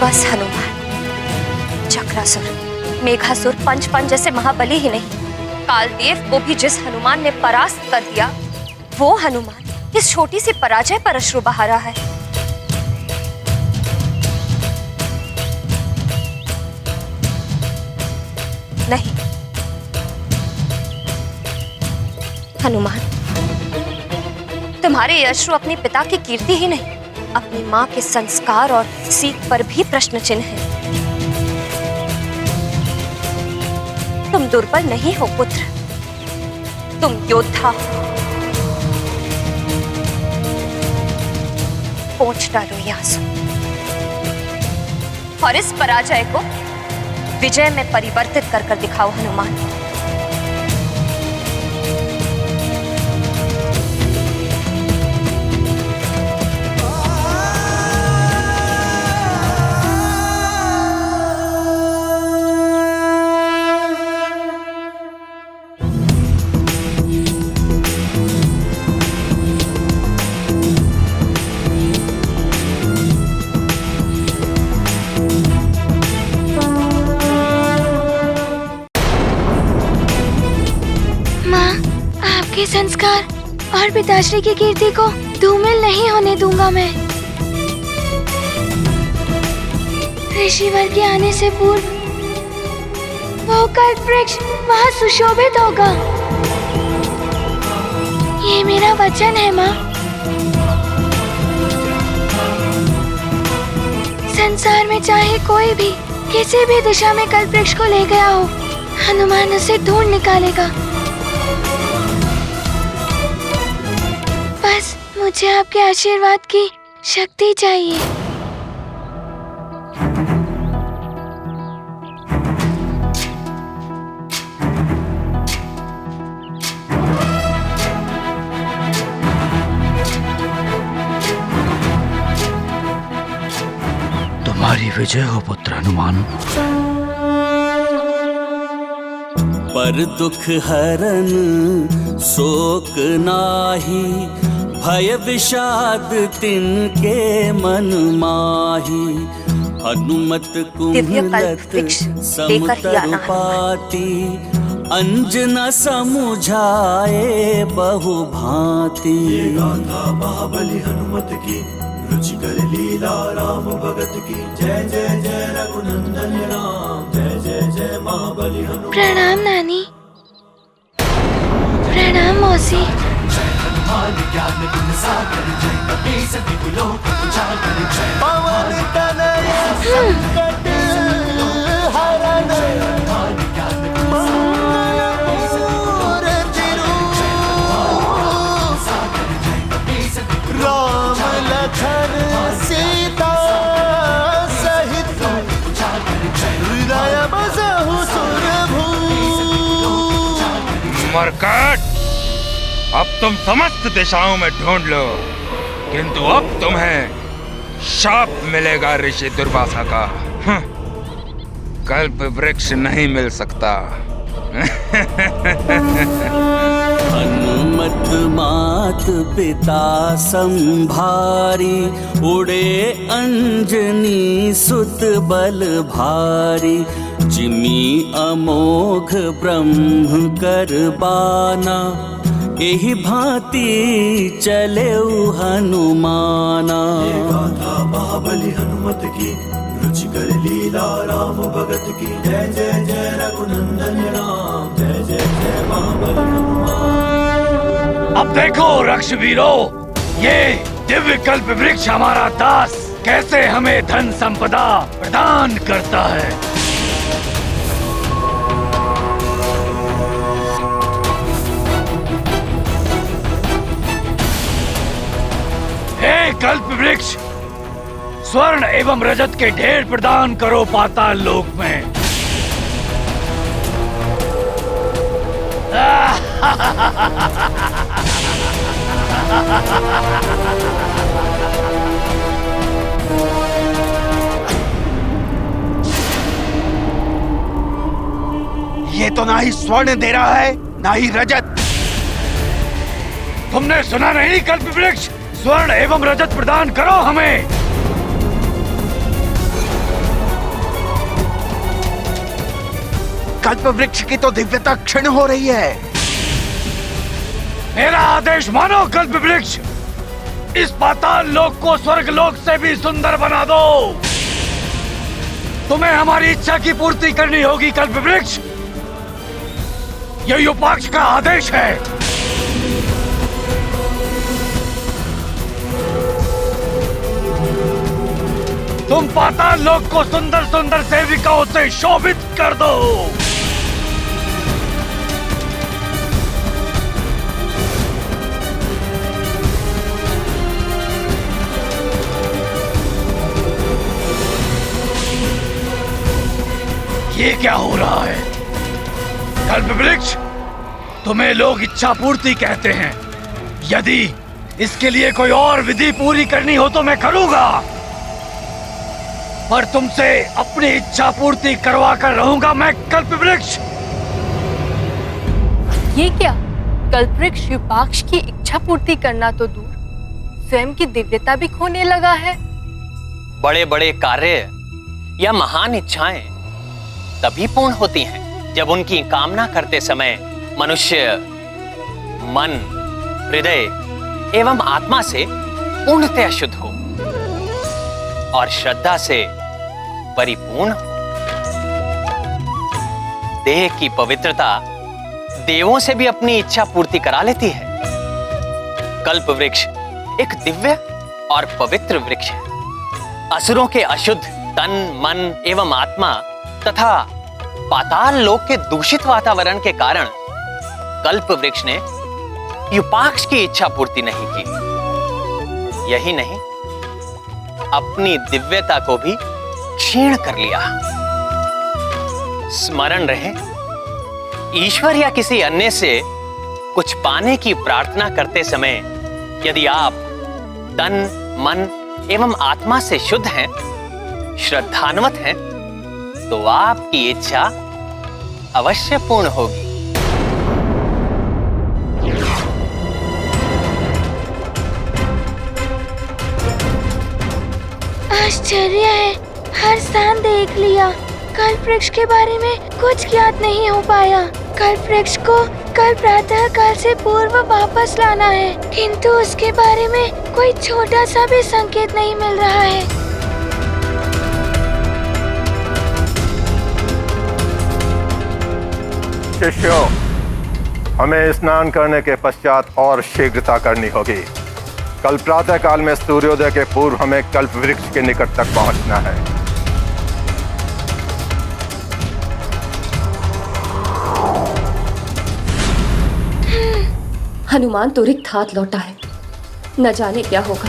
बस हनुमान, चक्रासुर, मेघासुर, पंचपन जैसे महाबली ही नहीं, कालदेव को भी जिस हनुमान ने परास्त कर दिया, वो हनुमान इस छोटी सी पराजय पर अश्रु बहा रहा है। नहीं हनुमान, तुम्हारे ये अश्रु अपने पिता की कीर्ति ही नहीं, अपनी मां के संस्कार और सीख पर भी प्रश्न चिन्ह है। तुम दुर्बल नहीं हो पुत्र, तुम योद्धा पोंछ डालो ये आंसू और इस पराजय को विजय में परिवर्तित कर कर दिखाओ हनुमान। संस्कार और पिताश्री की कीर्ति को धूमिल नहीं होने दूंगा मैं। ऋषिवर के आने से पूर्व वो कल्प वृक्ष वहाँ सुशोभित होगा। ये मेरा वचन है माँ। संसार में चाहे कोई भी किसी भी दिशा में कल्प वृक्ष को ले गया हो, हनुमान उसे ढूंढ निकालेगा। बस मुझे आपके आशीर्वाद की शक्ति चाहिए। तुम्हारी विजय हो पुत्र हनुमान। पर दुख हरन शोक नाही, भय विषाद तिनके मन माही। हनुमत कुमलत समतर पाती, अंजना समुझाए बहु भांति। महाबली हनुमत की रुचिकर लीला राम भगत की। जय जय जय रघुनंदन राम, जय जय जय महाबली हनुमान। प्रणाम नानी। प्रणाम मौसी। पवन तनय संकट हरन, मंगल मूर्ति रूप। राम लखन सीता सहित, हृदय बसहु सुरभू। मरकट, अब तुम समस्त दिशाओं में ढूंढ लो, किंतु अब तुम्हें शाप मिलेगा ऋषि दुर्वासा का। कल्प वृक्ष नहीं मिल सकता। हनुमत मात पिता संभारी, उड़े अंजनी सुत बल भारी। जिमी अमोघ ब्रह्म कर बाना, एहि भांति चले हनुमाना। महाबली हनुमत की रुचिकर लीला राम भगत की। जय जय जय रघुनंदन राम, जय जय जय महाबली हनुमान। अब देखो रक्षवीरों, ये दिव्य कल्प वृक्ष हमारा दास कैसे हमें धन संपदा प्रदान करता है। हे कल्प वृक्ष, स्वर्ण एवं रजत के ढेर प्रदान करो पाताल लोक में। ये तो ना ही स्वर्ण दे रहा है, ना ही रजत। तुमने सुना नहीं कल्प वृक्ष, स्वर्ण एवं रजत प्रदान करो हमें। कल्प वृक्ष की तो दिव्यता क्षीण हो रही है। मेरा आदेश मानो कल्प वृक्ष, इस पाताल लोक को स्वर्ग लोक से भी सुंदर बना दो। तुम्हें हमारी इच्छा की पूर्ति करनी होगी कल्प वृक्ष। यह युपाक्ष का आदेश है। तुम पाताल लोक को सुंदर सुंदर सेविकाओं से शोभित कर दो। ये क्या हो रहा है? कल्प वृक्ष, तुम्हें लोग इच्छा पूर्ति कहते हैं। यदि इसके लिए कोई और विधि पूरी करनी हो तो मैं करूंगा, पर तुमसे अपनी इच्छा पूर्ति करवा कर रहूंगा मैं कल्प वृक्ष। ये क्या? कल्पवृक्ष युपाक्ष की इच्छा पूर्ति करना तो दूर, स्वयं की दिव्यता भी खोने लगा है। बड़े बड़े कार्य या महान इच्छाएं तभी पूर्ण होती हैं जब उनकी कामना करते समय मनुष्य मन, हृदय एवं आत्मा से पूर्णतः शुद्ध हो और श्रद्धा से परिपूर्ण हो। देह की पवित्रता देवों से भी अपनी इच्छा पूर्ति करा लेती है। कल्प वृक्ष एक दिव्य और पवित्र वृक्ष है। असुरों के अशुद्ध तन, मन एवं आत्मा तथा पाताल लोक के दूषित वातावरण के कारण कल्प वृक्ष ने युपाक्ष की इच्छा पूर्ति नहीं की। यही नहीं, अपनी दिव्यता को भी क्षीण कर लिया। स्मरण रहे, ईश्वर या किसी अन्य से कुछ पाने की प्रार्थना करते समय यदि आप तन, मन एवं आत्मा से शुद्ध हैं, श्रद्धान्वित हैं, तो आपकी इच्छा अवश्य पूर्ण होगी। आश्चर्य है, हर स्थान देख लिया, कल्प वृक्ष के बारे में कुछ ज्ञात नहीं हो पाया। कल्प वृक्ष को कल प्रातः काल से पूर्व वापस लाना है, किंतु उसके बारे में कोई छोटा सा भी संकेत नहीं मिल रहा है। शिष्यों, हमें स्नान करने के पश्चात और शीघ्रता करनी होगी। कल प्रातः काल में सूर्योदय के पूर्व हमें कल्प वृक्ष के निकट तक पहुंचना है। हनुमान तुरंत हाथ लौटा है, न जाने क्या होगा।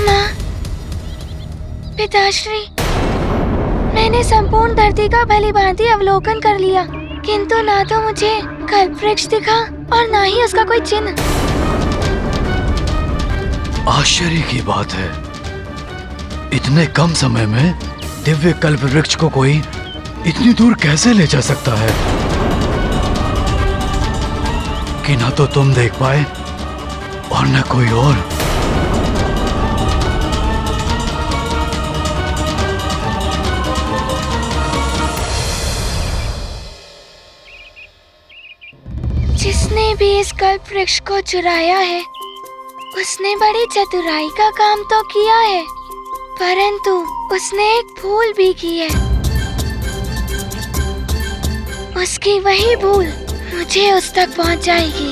माँ, पिताश्री, मैंने संपूर्ण धरती का भली भांति अवलोकन कर लिया, किंतु ना तो मुझे कल्प वृक्ष दिखा और ना ही उसका कोई चिन्ह। आश्चर्य की बात है, इतने कम समय में दिव्य कल्प वृक्ष को कोई इतनी दूर कैसे ले जा सकता है कि ना तो तुम देख पाए और न कोई और। जिसने भी इस कल्प वृक्ष को चुराया है, उसने बड़ी चतुराई का काम तो किया है, परंतु उसने एक भूल भी की है। उसकी वही भूल मुझे उस तक पहुंच जाएगी।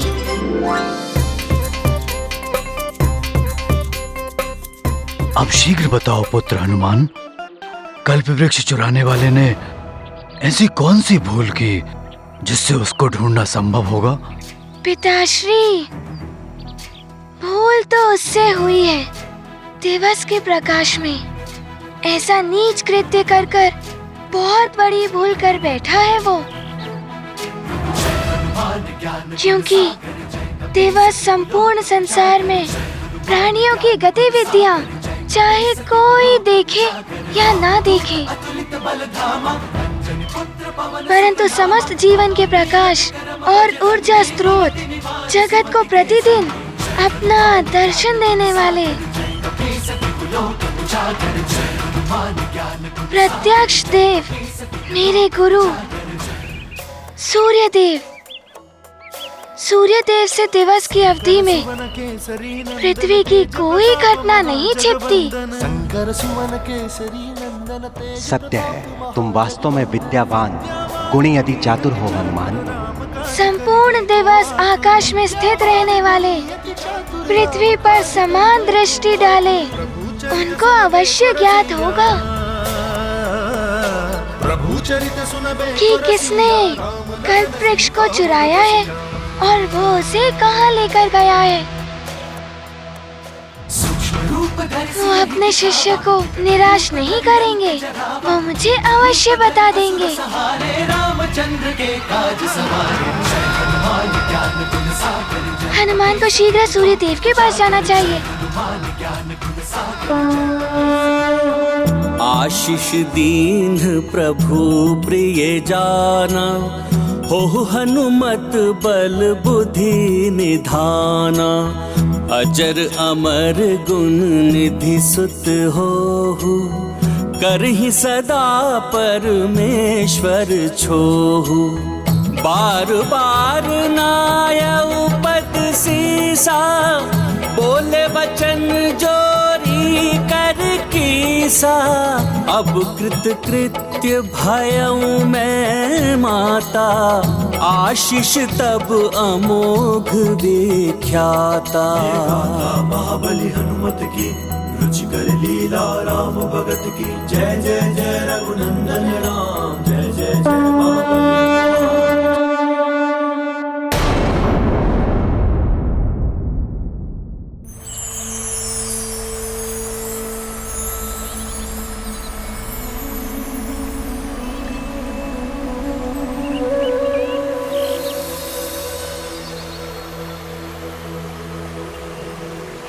अब शीघ्र बताओ पुत्र हनुमान, कल्प वृक्ष चुराने वाले ने ऐसी कौन सी भूल की जिससे उसको ढूंढना संभव होगा? पिताश्री, भूल तो उससे हुई है। दिवस के प्रकाश में ऐसा नीच कृत्य कर कर बहुत बड़ी भूल कर बैठा है वो, क्योंकि दिवस संपूर्ण संसार में प्राणियों की गतिविधियां चाहे कोई देखे या ना देखे, परंतु समस्त जीवन के प्रकाश और ऊर्जा स्रोत जगत को प्रतिदिन अपना दर्शन देने वाले प्रत्यक्ष देव, मेरे गुरु सूर्यदेव, सूर्यदेव से दिवस की अवधि में पृथ्वी की कोई घटना नहीं छिपती। सत्य है, तुम वास्तव में विद्यावान, गुणी अति चातुर हो हनुमान। संपूर्ण दिवस आकाश में स्थित रहने वाले, पृथ्वी पर समान दृष्टि डाले, उनको अवश्य ज्ञात होगा कि किसने कल्प वृक्ष को चुराया है और वो उसे कहाँ लेकर गया है। वो अपने शिष्य को निराश नहीं करेंगे, वो मुझे अवश्य बता देंगे। हनुमान को शीघ्र सूर्य देव के पास जाना चाहिए। आशीष दीन प्रभु प्रिय जाना, हो हनुमत बल बुद्धि निधाना। अजर अमर गुण निधि सुत होहु, करहि सदा परमेश्वर छोहु। बार बार नायउ पद सीसा, बोले वचन जोरी कर कीसा। अब कृत कृत्य भयउ मैं माता, आशीष तब अमोघ विख्याता। महाबली हनुमत की रुचिकर लीला राम भगत की। जय जय जय रघुनंदन राम, जय जय जय महाबली।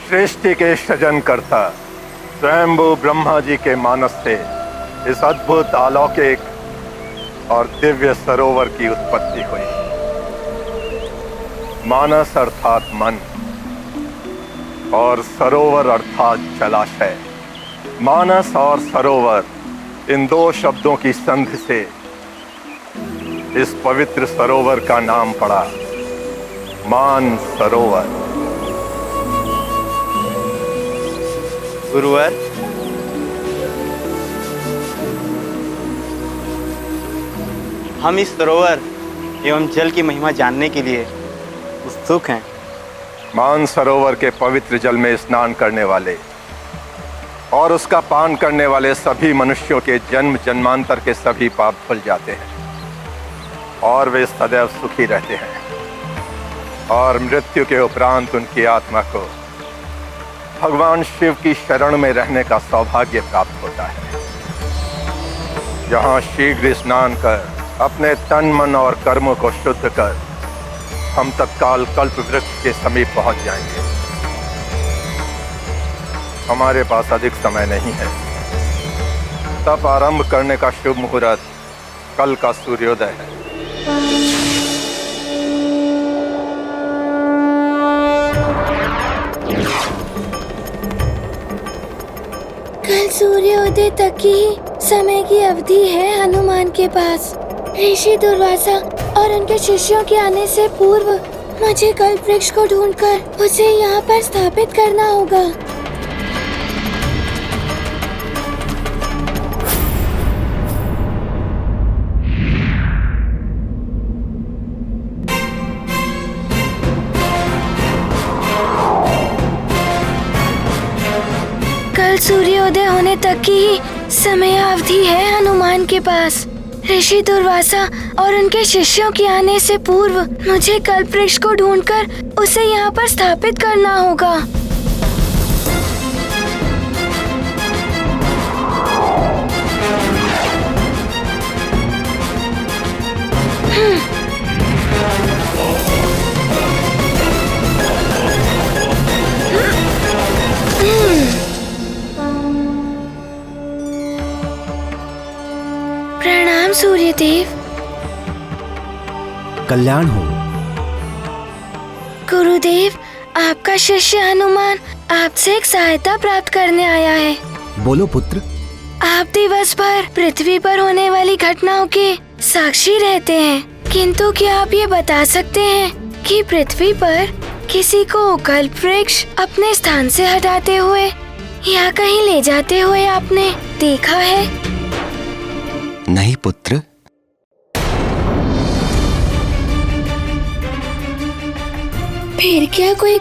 सृष्टि के सृजन करता स्वयंभू ब्रह्मा जी के मानस से इस अद्भुत अलौकिक और दिव्य सरोवर की उत्पत्ति हुई। मानस अर्थात मन और सरोवर अर्थात जलाशय। मानस और सरोवर, इन दो शब्दों की संधि से इस पवित्र सरोवर का नाम पड़ा मान सरोवर। गुरुवर, हम इस सरोवर एवं जल की महिमा जानने के लिए उत्सुक हैं। मान सरोवर के पवित्र जल में स्नान करने वाले और उसका पान करने वाले सभी मनुष्यों के जन्म जन्मांतर के सभी पाप धुल जाते हैं और वे सदैव सुखी रहते हैं। और मृत्यु के उपरांत उनकी आत्मा को भगवान शिव की शरण में रहने का सौभाग्य प्राप्त होता है। यहाँ शीघ्र स्नान कर अपने तन मन और कर्मों को शुद्ध कर हम तत्काल कल्प वृक्ष के समीप पहुंच जाएंगे। हमारे पास अधिक समय नहीं है। तप आरंभ करने का शुभ मुहूर्त कल का सूर्योदय है। कल सूर्योदय तक की समय की अवधि है हनुमान के पास। ऋषि दुर्वासा और उनके शिष्यों के आने से पूर्व मुझे कल्प वृक्ष को ढूंढकर उसे यहाँ पर स्थापित करना होगा। कल सूर्योदय होने तक की ही समय अवधि है हनुमान के पास। ऋषि दुर्वासा और उनके शिष्यों के आने से पूर्व मुझे कल्प वृक्ष को ढूंढकर उसे यहाँ पर स्थापित करना होगा। प्रणाम सूर्यदेव। कल्याण हो। गुरुदेव, आपका शिष्य हनुमान आपसे एक सहायता प्राप्त करने आया है। बोलो पुत्र। आप दिवस भर पृथ्वी पर होने वाली घटनाओं के साक्षी रहते हैं, किंतु क्या आप ये बता सकते हैं कि पृथ्वी पर किसी को कल्प वृक्ष अपने स्थान से हटाते हुए या कहीं ले जाते हुए आपने देखा है? नहीं पुत्र। फिर क्या कोई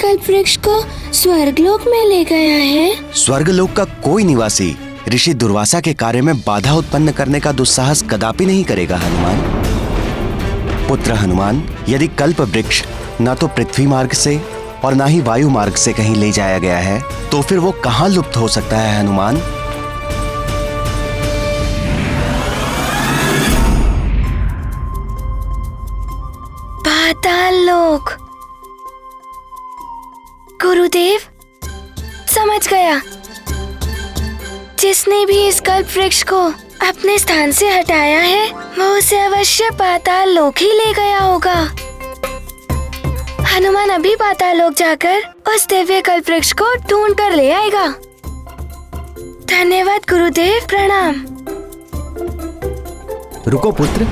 कल्प वृक्ष को स्वर्गलोक में ले गया है? स्वर्गलोक का कोई निवासी ऋषि दुर्वासा के कार्य में बाधा उत्पन्न करने का दुस्साहस कदापि नहीं करेगा हनुमान। पुत्र हनुमान, यदि कल्प वृक्ष ना तो पृथ्वी मार्ग से और ना ही वायु मार्ग से कहीं ले जाया गया है, तो फिर वो कहां लुप्त हो सकता है हनुमान? पाताल लोक। गुरुदेव, समझ गया। जिसने भी इस कल्प वृक्ष को अपने स्थान से हटाया है, वो उसे अवश्य पाताल लोक ही ले गया होगा। हनुमान अभी पाताल लोक जाकर उस दिव्य कल्प वृक्ष को ढूंढ कर ले आएगा। धन्यवाद गुरुदेव, प्रणाम। रुको पुत्र,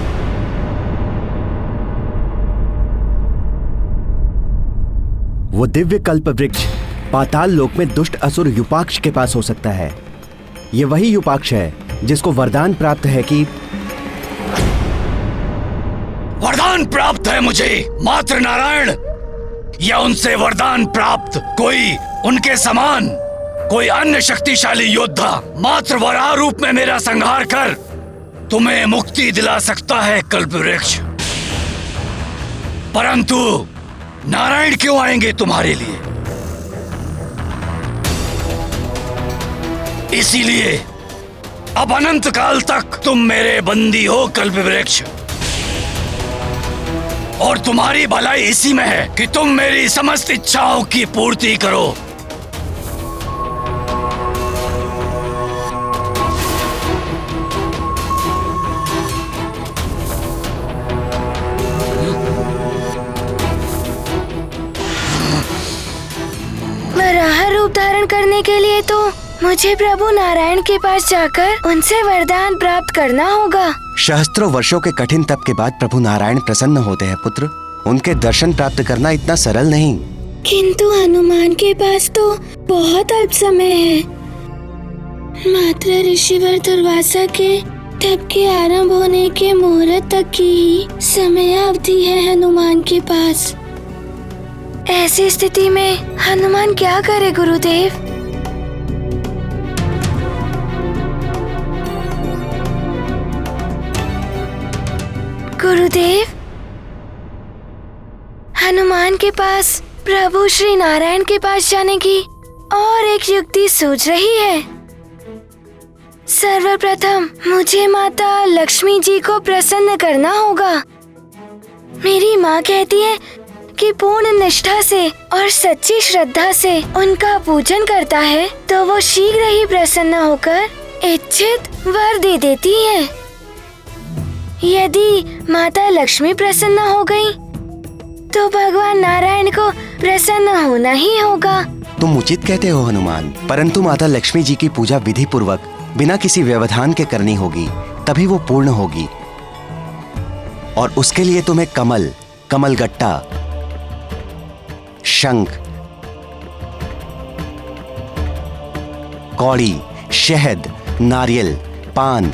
वो दिव्य कल्प वृक्ष पाताल लोक में दुष्ट असुर युपाक्ष के पास हो सकता है। ये वही युपाक्ष है जिसको वरदान प्राप्त है कि वरदान प्राप्त है मुझे मात्र नारायण, या उनसे वरदान प्राप्त कोई उनके समान कोई अन्य शक्तिशाली योद्धा मात्र वराह रूप में मेरा संहार कर तुम्हें मुक्ति दिला सकता है कल्प वृक्ष। परंतु नारायण क्यों आएंगे तुम्हारे लिए? इसीलिए अब अनंत काल तक तुम मेरे बंदी हो कल्प वृक्ष, और तुम्हारी भलाई इसी में है कि तुम मेरी समस्त इच्छाओं की पूर्ति करो। वराह रूप धारण करने के लिए तो मुझे प्रभु नारायण के पास जाकर उनसे वरदान प्राप्त करना होगा। सहस्त्रों वर्षों के कठिन तप के बाद प्रभु नारायण प्रसन्न होते हैं पुत्र। उनके दर्शन प्राप्त करना इतना सरल नहीं। किंतु हनुमान के पास तो बहुत अल्प समय है। मात्र ऋषिवर दुर्वासा के तप के आरंभ होने के मुहूर्त तक की ही समय अवधि है हनुमान के पास। ऐसी स्थिति में हनुमान क्या करे गुरुदेव? गुरुदेव, हनुमान के पास प्रभु श्री नारायण के पास जाने की और एक युक्ति सूझ रही है। सर्वप्रथम मुझे माता लक्ष्मी जी को प्रसन्न करना होगा। मेरी माँ कहती है कि पूर्ण निष्ठा से और सच्ची श्रद्धा से उनका पूजन करता है तो वो शीघ्र ही प्रसन्न होकर इच्छित वर दे देती है। यदि माता लक्ष्मी प्रसन्न हो गई तो भगवान नारायण को प्रसन्न होना ही होगा। तुम उचित कहते हो हनुमान, परंतु माता लक्ष्मी जी की पूजा विधि पूर्वक बिना किसी व्यवधान के करनी होगी, तभी वो पूर्ण होगी। और उसके लिए तुम्हें कमल, कमलगट्टा, शंख, कौड़ी, शहद, नारियल, पान,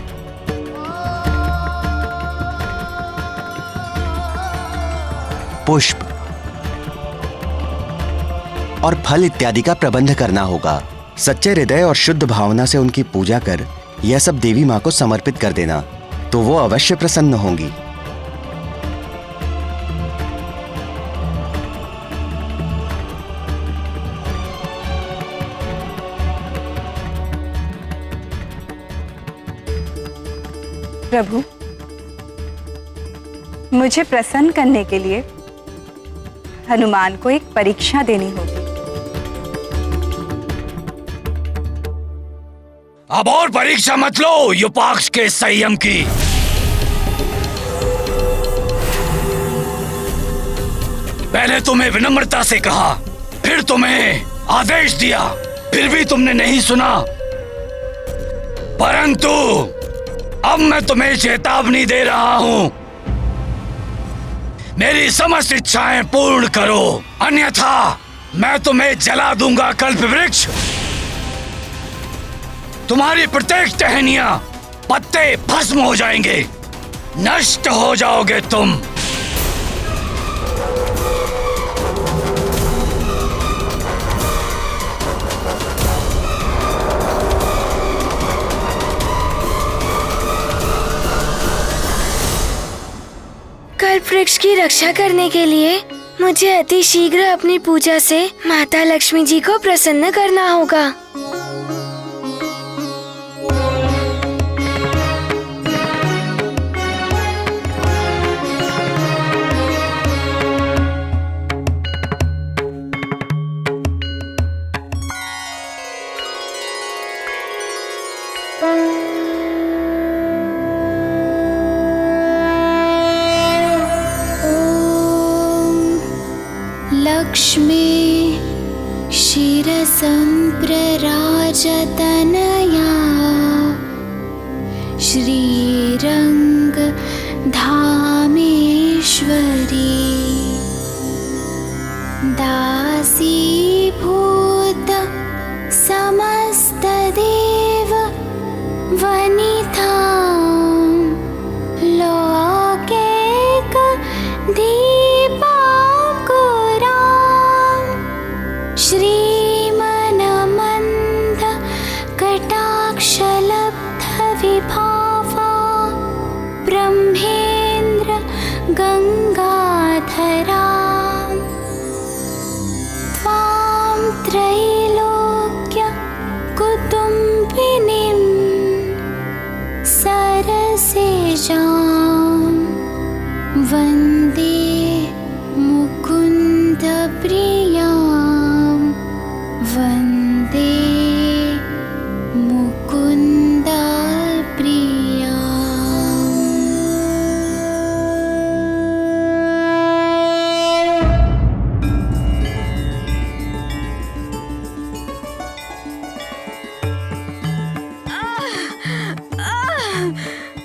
पुष्प और फल इत्यादि का प्रबंध करना होगा। सच्चे हृदय और शुद्ध भावना से उनकी पूजा कर यह सब देवी मां को समर्पित कर देना, तो वो अवश्य प्रसन्न होंगी। प्रभु, मुझे प्रसन्न करने के लिए हनुमान को एक परीक्षा देनी होगी। अब और परीक्षा मत लो युपाक्ष के संयम की। पहले तुम्हें विनम्रता से कहा, फिर तुम्हें आदेश दिया, फिर भी तुमने नहीं सुना। परंतु अब मैं तुम्हें चेतावनी दे रहा हूं, मेरी समस्त इच्छाएं पूर्ण करो, अन्यथा मैं तुम्हें जला दूंगा कल्प वृक्ष। तुम्हारी प्रत्येक टहनियां, पत्ते भस्म हो जाएंगे, नष्ट हो जाओगे तुम। कल्प वृक्ष की रक्षा करने के लिए मुझे अति शीघ्र अपनी पूजा से माता लक्ष्मी जी को प्रसन्न करना होगा। लक्ष्मी शिरसम्प्रराजतनया श्रीरंग धामेश्वरी दासीभूत समस्तदेव वनिता लोकैक दीपांकुरा श्रीमनमन्द कटाक्षलब्ध विभावा ब्रह्मेन्द्र गंगाधरा त्वां त्रैलोक्य कुटुम्बिनीं सरसिजां वन्दे मुकुन्द प्रियां वन्दे मुकुन्द प्रियां।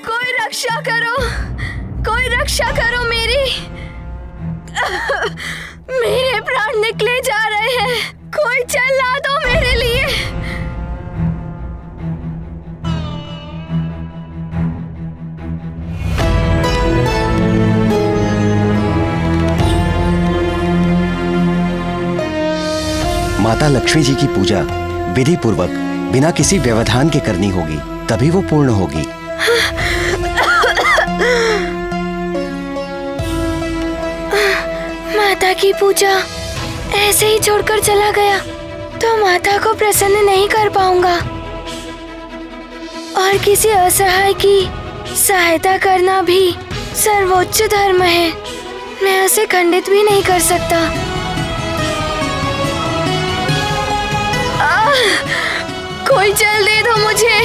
कोई रक्षा करो, कोई रक्षा करो मेरी। मेरे प्राण निकले जा रहे हैं, कोई चला दो मेरे लिए। माता लक्ष्मी जी की पूजा विधि पूर्वक बिना किसी व्यवधान के करनी होगी, तभी वो पूर्ण होगी। माता की पूजा ऐसे ही छोड़कर चला गया तो माता को प्रसन्न नहीं कर पाऊंगा, और किसी असहाय की सहायता करना भी सर्वोच्च धर्म है। मैं उसे खंडित भी नहीं कर सकता। कोई जल दे दो मुझे।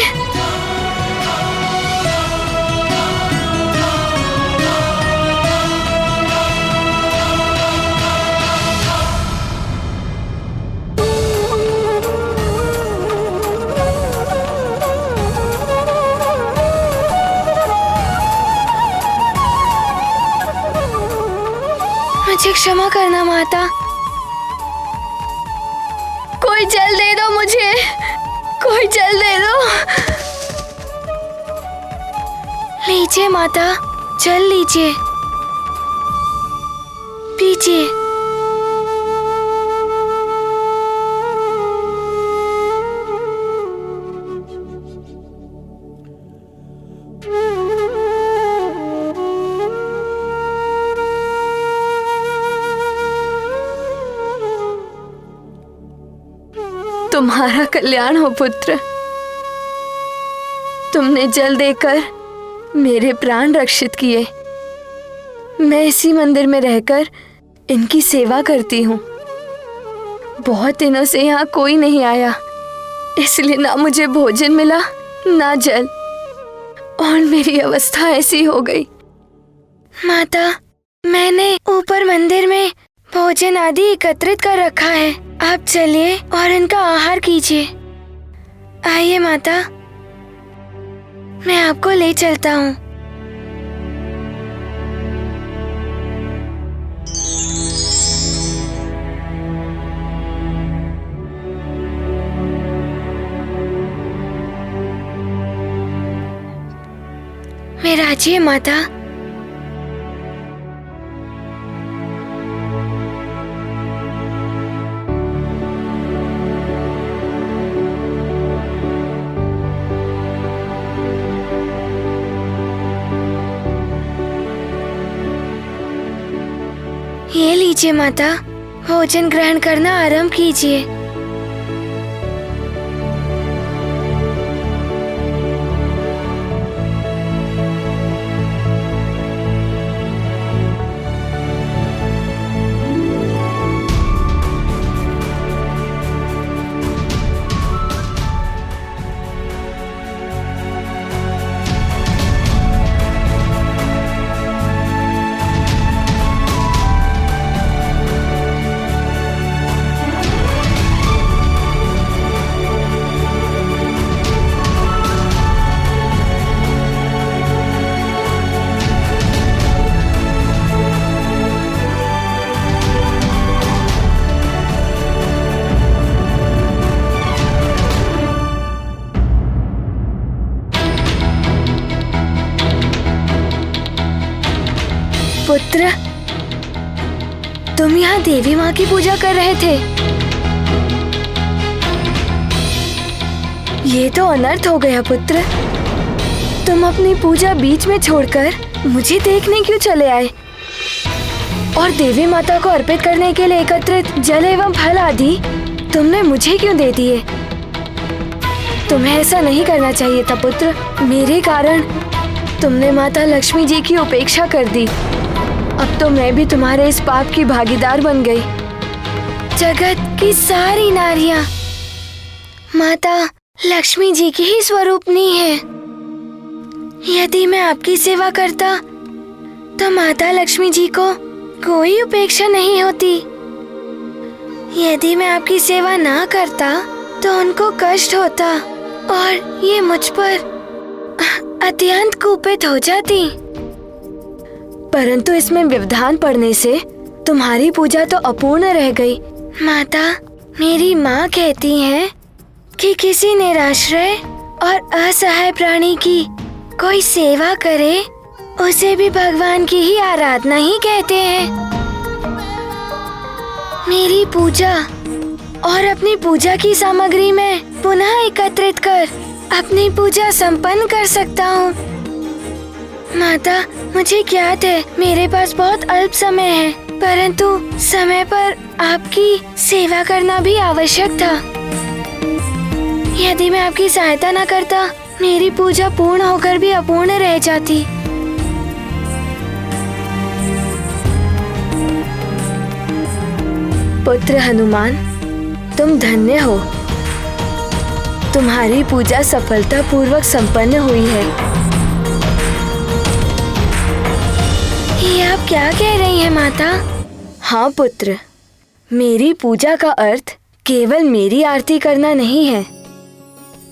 मुझे क्षमा करना माता, कोई जल दे दो मुझे, कोई जल दे दो। लीजिए माता, जल लीजिए, पीजिए। तुम्हारा कल्याण हो पुत्र। तुमने जल देकर मेरे प्राण रक्षित किए। मैं इसी मंदिर में रहकर इनकी सेवा करती हूँ। बहुत दिनों से यहाँ कोई नहीं आया, इसलिए ना मुझे भोजन मिला ना जल, और मेरी अवस्था ऐसी हो गई। माता, मैंने ऊपर मंदिर में भोजन आदि एकत्रित कर रखा है, आप चलिए और इनका आहार कीजिए। आइए माता, मैं आपको ले चलता हूँ। विराजिए माता। ये लीजिए माता, भोजन ग्रहण करना आरंभ कीजिए। पुत्र, तुम यहाँ देवी माँ की पूजा कर रहे थे। ये तो अनर्थ हो गया पुत्र। तुम अपनी पूजा बीच में छोड़कर मुझे देखने क्यों चले आए? और देवी माता को अर्पित करने के लिए एकत्रित जल एवं फल आदि तुमने मुझे क्यों दे दिए? तुम्हें ऐसा नहीं करना चाहिए था पुत्र। मेरे कारण तुमने माता लक्ष्मी जी की उपेक्षा कर दी। अब तो मैं भी तुम्हारे इस पाप की भागीदार बन गई। जगत की सारी नारियां माता लक्ष्मी जी की ही स्वरूपनी है। यदि मैं आपकी सेवा करता तो माता लक्ष्मी जी को कोई उपेक्षा नहीं होती। यदि मैं आपकी सेवा ना करता तो उनको कष्ट होता और ये मुझ पर अत्यंत कुपित हो जाती। परंतु इसमें व्यवधान पड़ने से तुम्हारी पूजा तो अपूर्ण रह गई। माता, मेरी माँ कहती हैं कि किसी निराश्रय और असहाय प्राणी की कोई सेवा करे उसे भी भगवान की ही आराधना ही कहते हैं। मेरी पूजा और अपनी पूजा की सामग्री में पुनः एकत्रित कर अपनी पूजा संपन्न कर सकता हूँ। माता, मुझे ज्ञात है मेरे पास बहुत अल्प समय है, परंतु समय पर आपकी सेवा करना भी आवश्यक था। यदि मैं आपकी सहायता न करता, मेरी पूजा पूर्ण होकर भी अपूर्ण रह जाती। पुत्र हनुमान, तुम धन्य हो। तुम्हारी पूजा सफलतापूर्वक संपन्न हुई है। ये आप क्या कह रही हैं माता? हाँ पुत्र, मेरी पूजा का अर्थ केवल मेरी आरती करना नहीं है।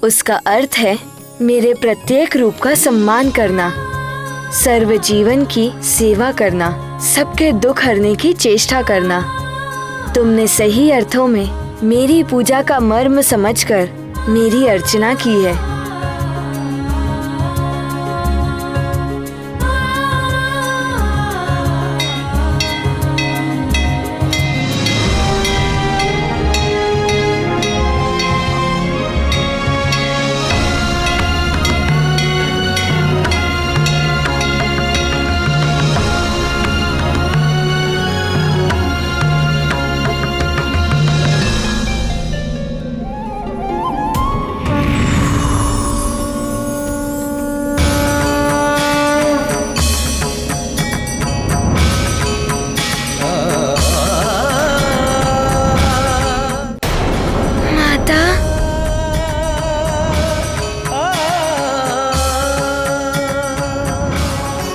उसका अर्थ है मेरे प्रत्येक रूप का सम्मान करना, सर्व जीवन की सेवा करना, सबके दुख हरने की चेष्टा करना। तुमने सही अर्थों में मेरी पूजा का मर्म समझकर मेरी अर्चना की है।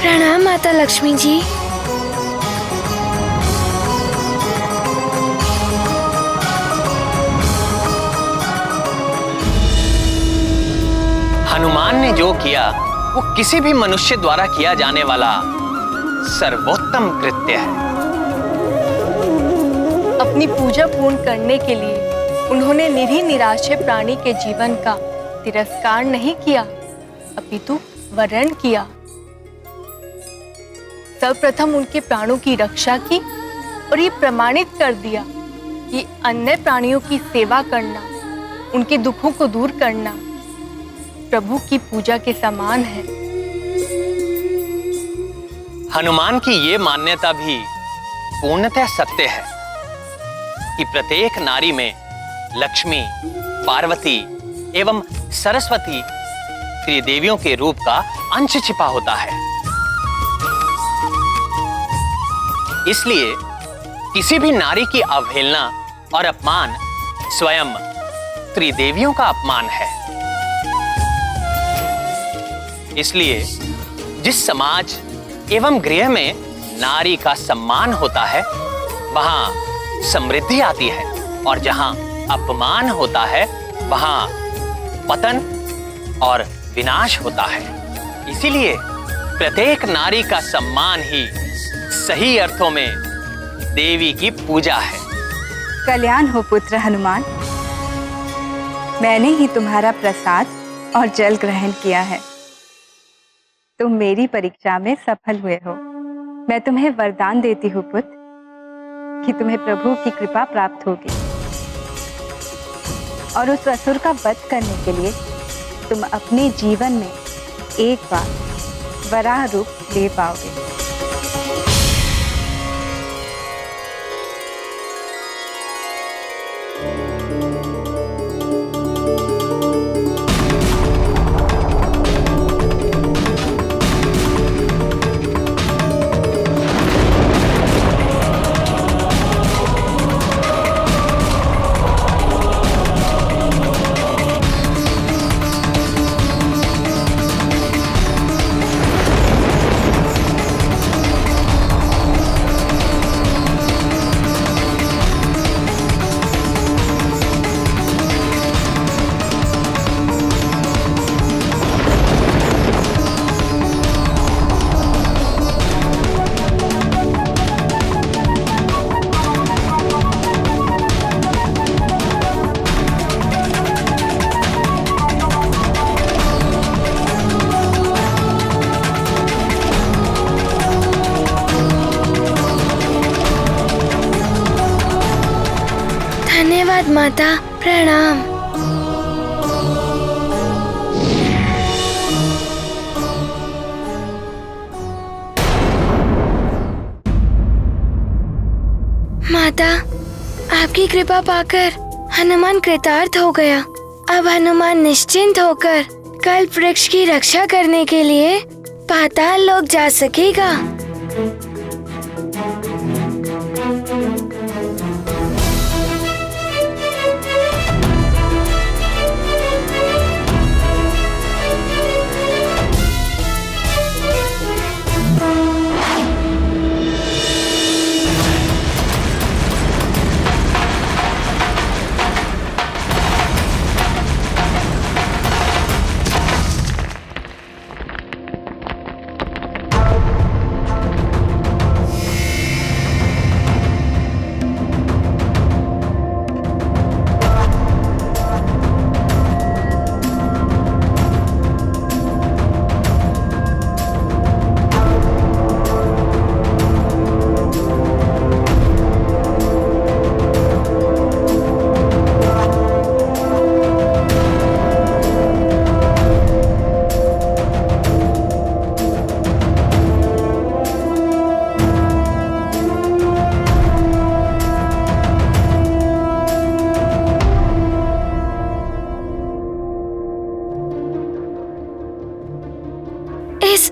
प्रणाम माता लक्ष्मी जी। हनुमान ने जो किया वो किसी भी मनुष्य द्वारा किया जाने वाला सर्वोत्तम कृत्य है। अपनी पूजा पूर्ण करने के लिए उन्होंने निरीह निराश्रय प्राणी के जीवन का तिरस्कार नहीं किया, अपितु वरण किया। सर्वप्रथम उनके प्राणों की रक्षा की और ये प्रमाणित कर दिया कि अन्य प्राणियों की सेवा करना, उनके दुखों को दूर करना प्रभु की पूजा के समान है। हनुमान की ये मान्यता भी पूर्णतः सत्य है कि प्रत्येक नारी में लक्ष्मी, पार्वती एवं सरस्वती त्रिदेवियों के रूप का अंश छिपा होता है। इसलिए किसी भी नारी की अवहेलना और अपमान स्वयं त्रिदेवियों का अपमान है। इसलिए जिस समाज एवं गृह में नारी का सम्मान होता है वहां समृद्धि आती है, और जहां अपमान होता है वहां पतन और विनाश होता है। इसीलिए प्रत्येक नारी का सम्मान ही सही अर्थों में देवी की पूजा है। कल्याण हो पुत्र हनुमान, मैंने ही तुम्हारा प्रसाद और जल ग्रहण किया है। तुम मेरी परीक्षा में सफल हुए हो। मैं तुम्हें वरदान देती हूँ पुत्र कि तुम्हें प्रभु की कृपा प्राप्त होगी और उस असुर का वध करने के लिए तुम अपने जीवन में एक बार वराह रूप ले पाओगे। धन्यवाद माता, प्रणाम। माता, आपकी कृपा पाकर हनुमान कृतार्थ हो गया। अब हनुमान निश्चिंत होकर कल्प वृक्ष की रक्षा करने के लिए पाताल लोक जा सकेगा।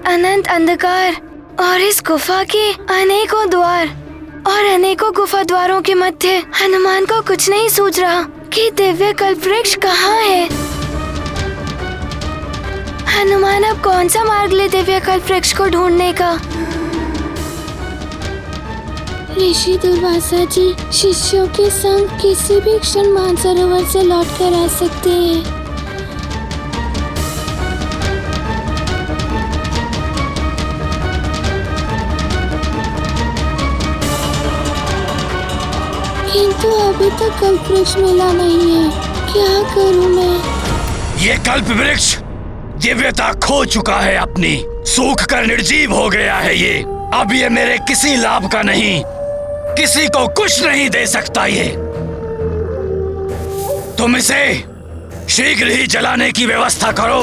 अनंत अंधकार और इस गुफा के अनेकों द्वार और अनेकों गुफा द्वारों के मध्य हनुमान को कुछ नहीं सूझ रहा कि दिव्य कल्प वृक्ष कहाँ है। हनुमान अब कौन सा मार्ग ले दिव्य कल्प वृक्ष को ढूंढने का। ऋषि दुर्वासा जी शिष्यों के संग किसी भी क्षण मानसरोवर से लौट कर आ सकते हैं। किंतु अभी तक कल्प वृक्ष मिला नहीं है, क्या करूं मैं। ये कल्प वृक्ष दिव्यता खो चुका है अपनी, सूख कर निर्जीव हो गया है ये। अब ये मेरे किसी लाभ का नहीं, किसी को कुछ नहीं दे सकता ये। तुम इसे शीघ्र ही जलाने की व्यवस्था करो।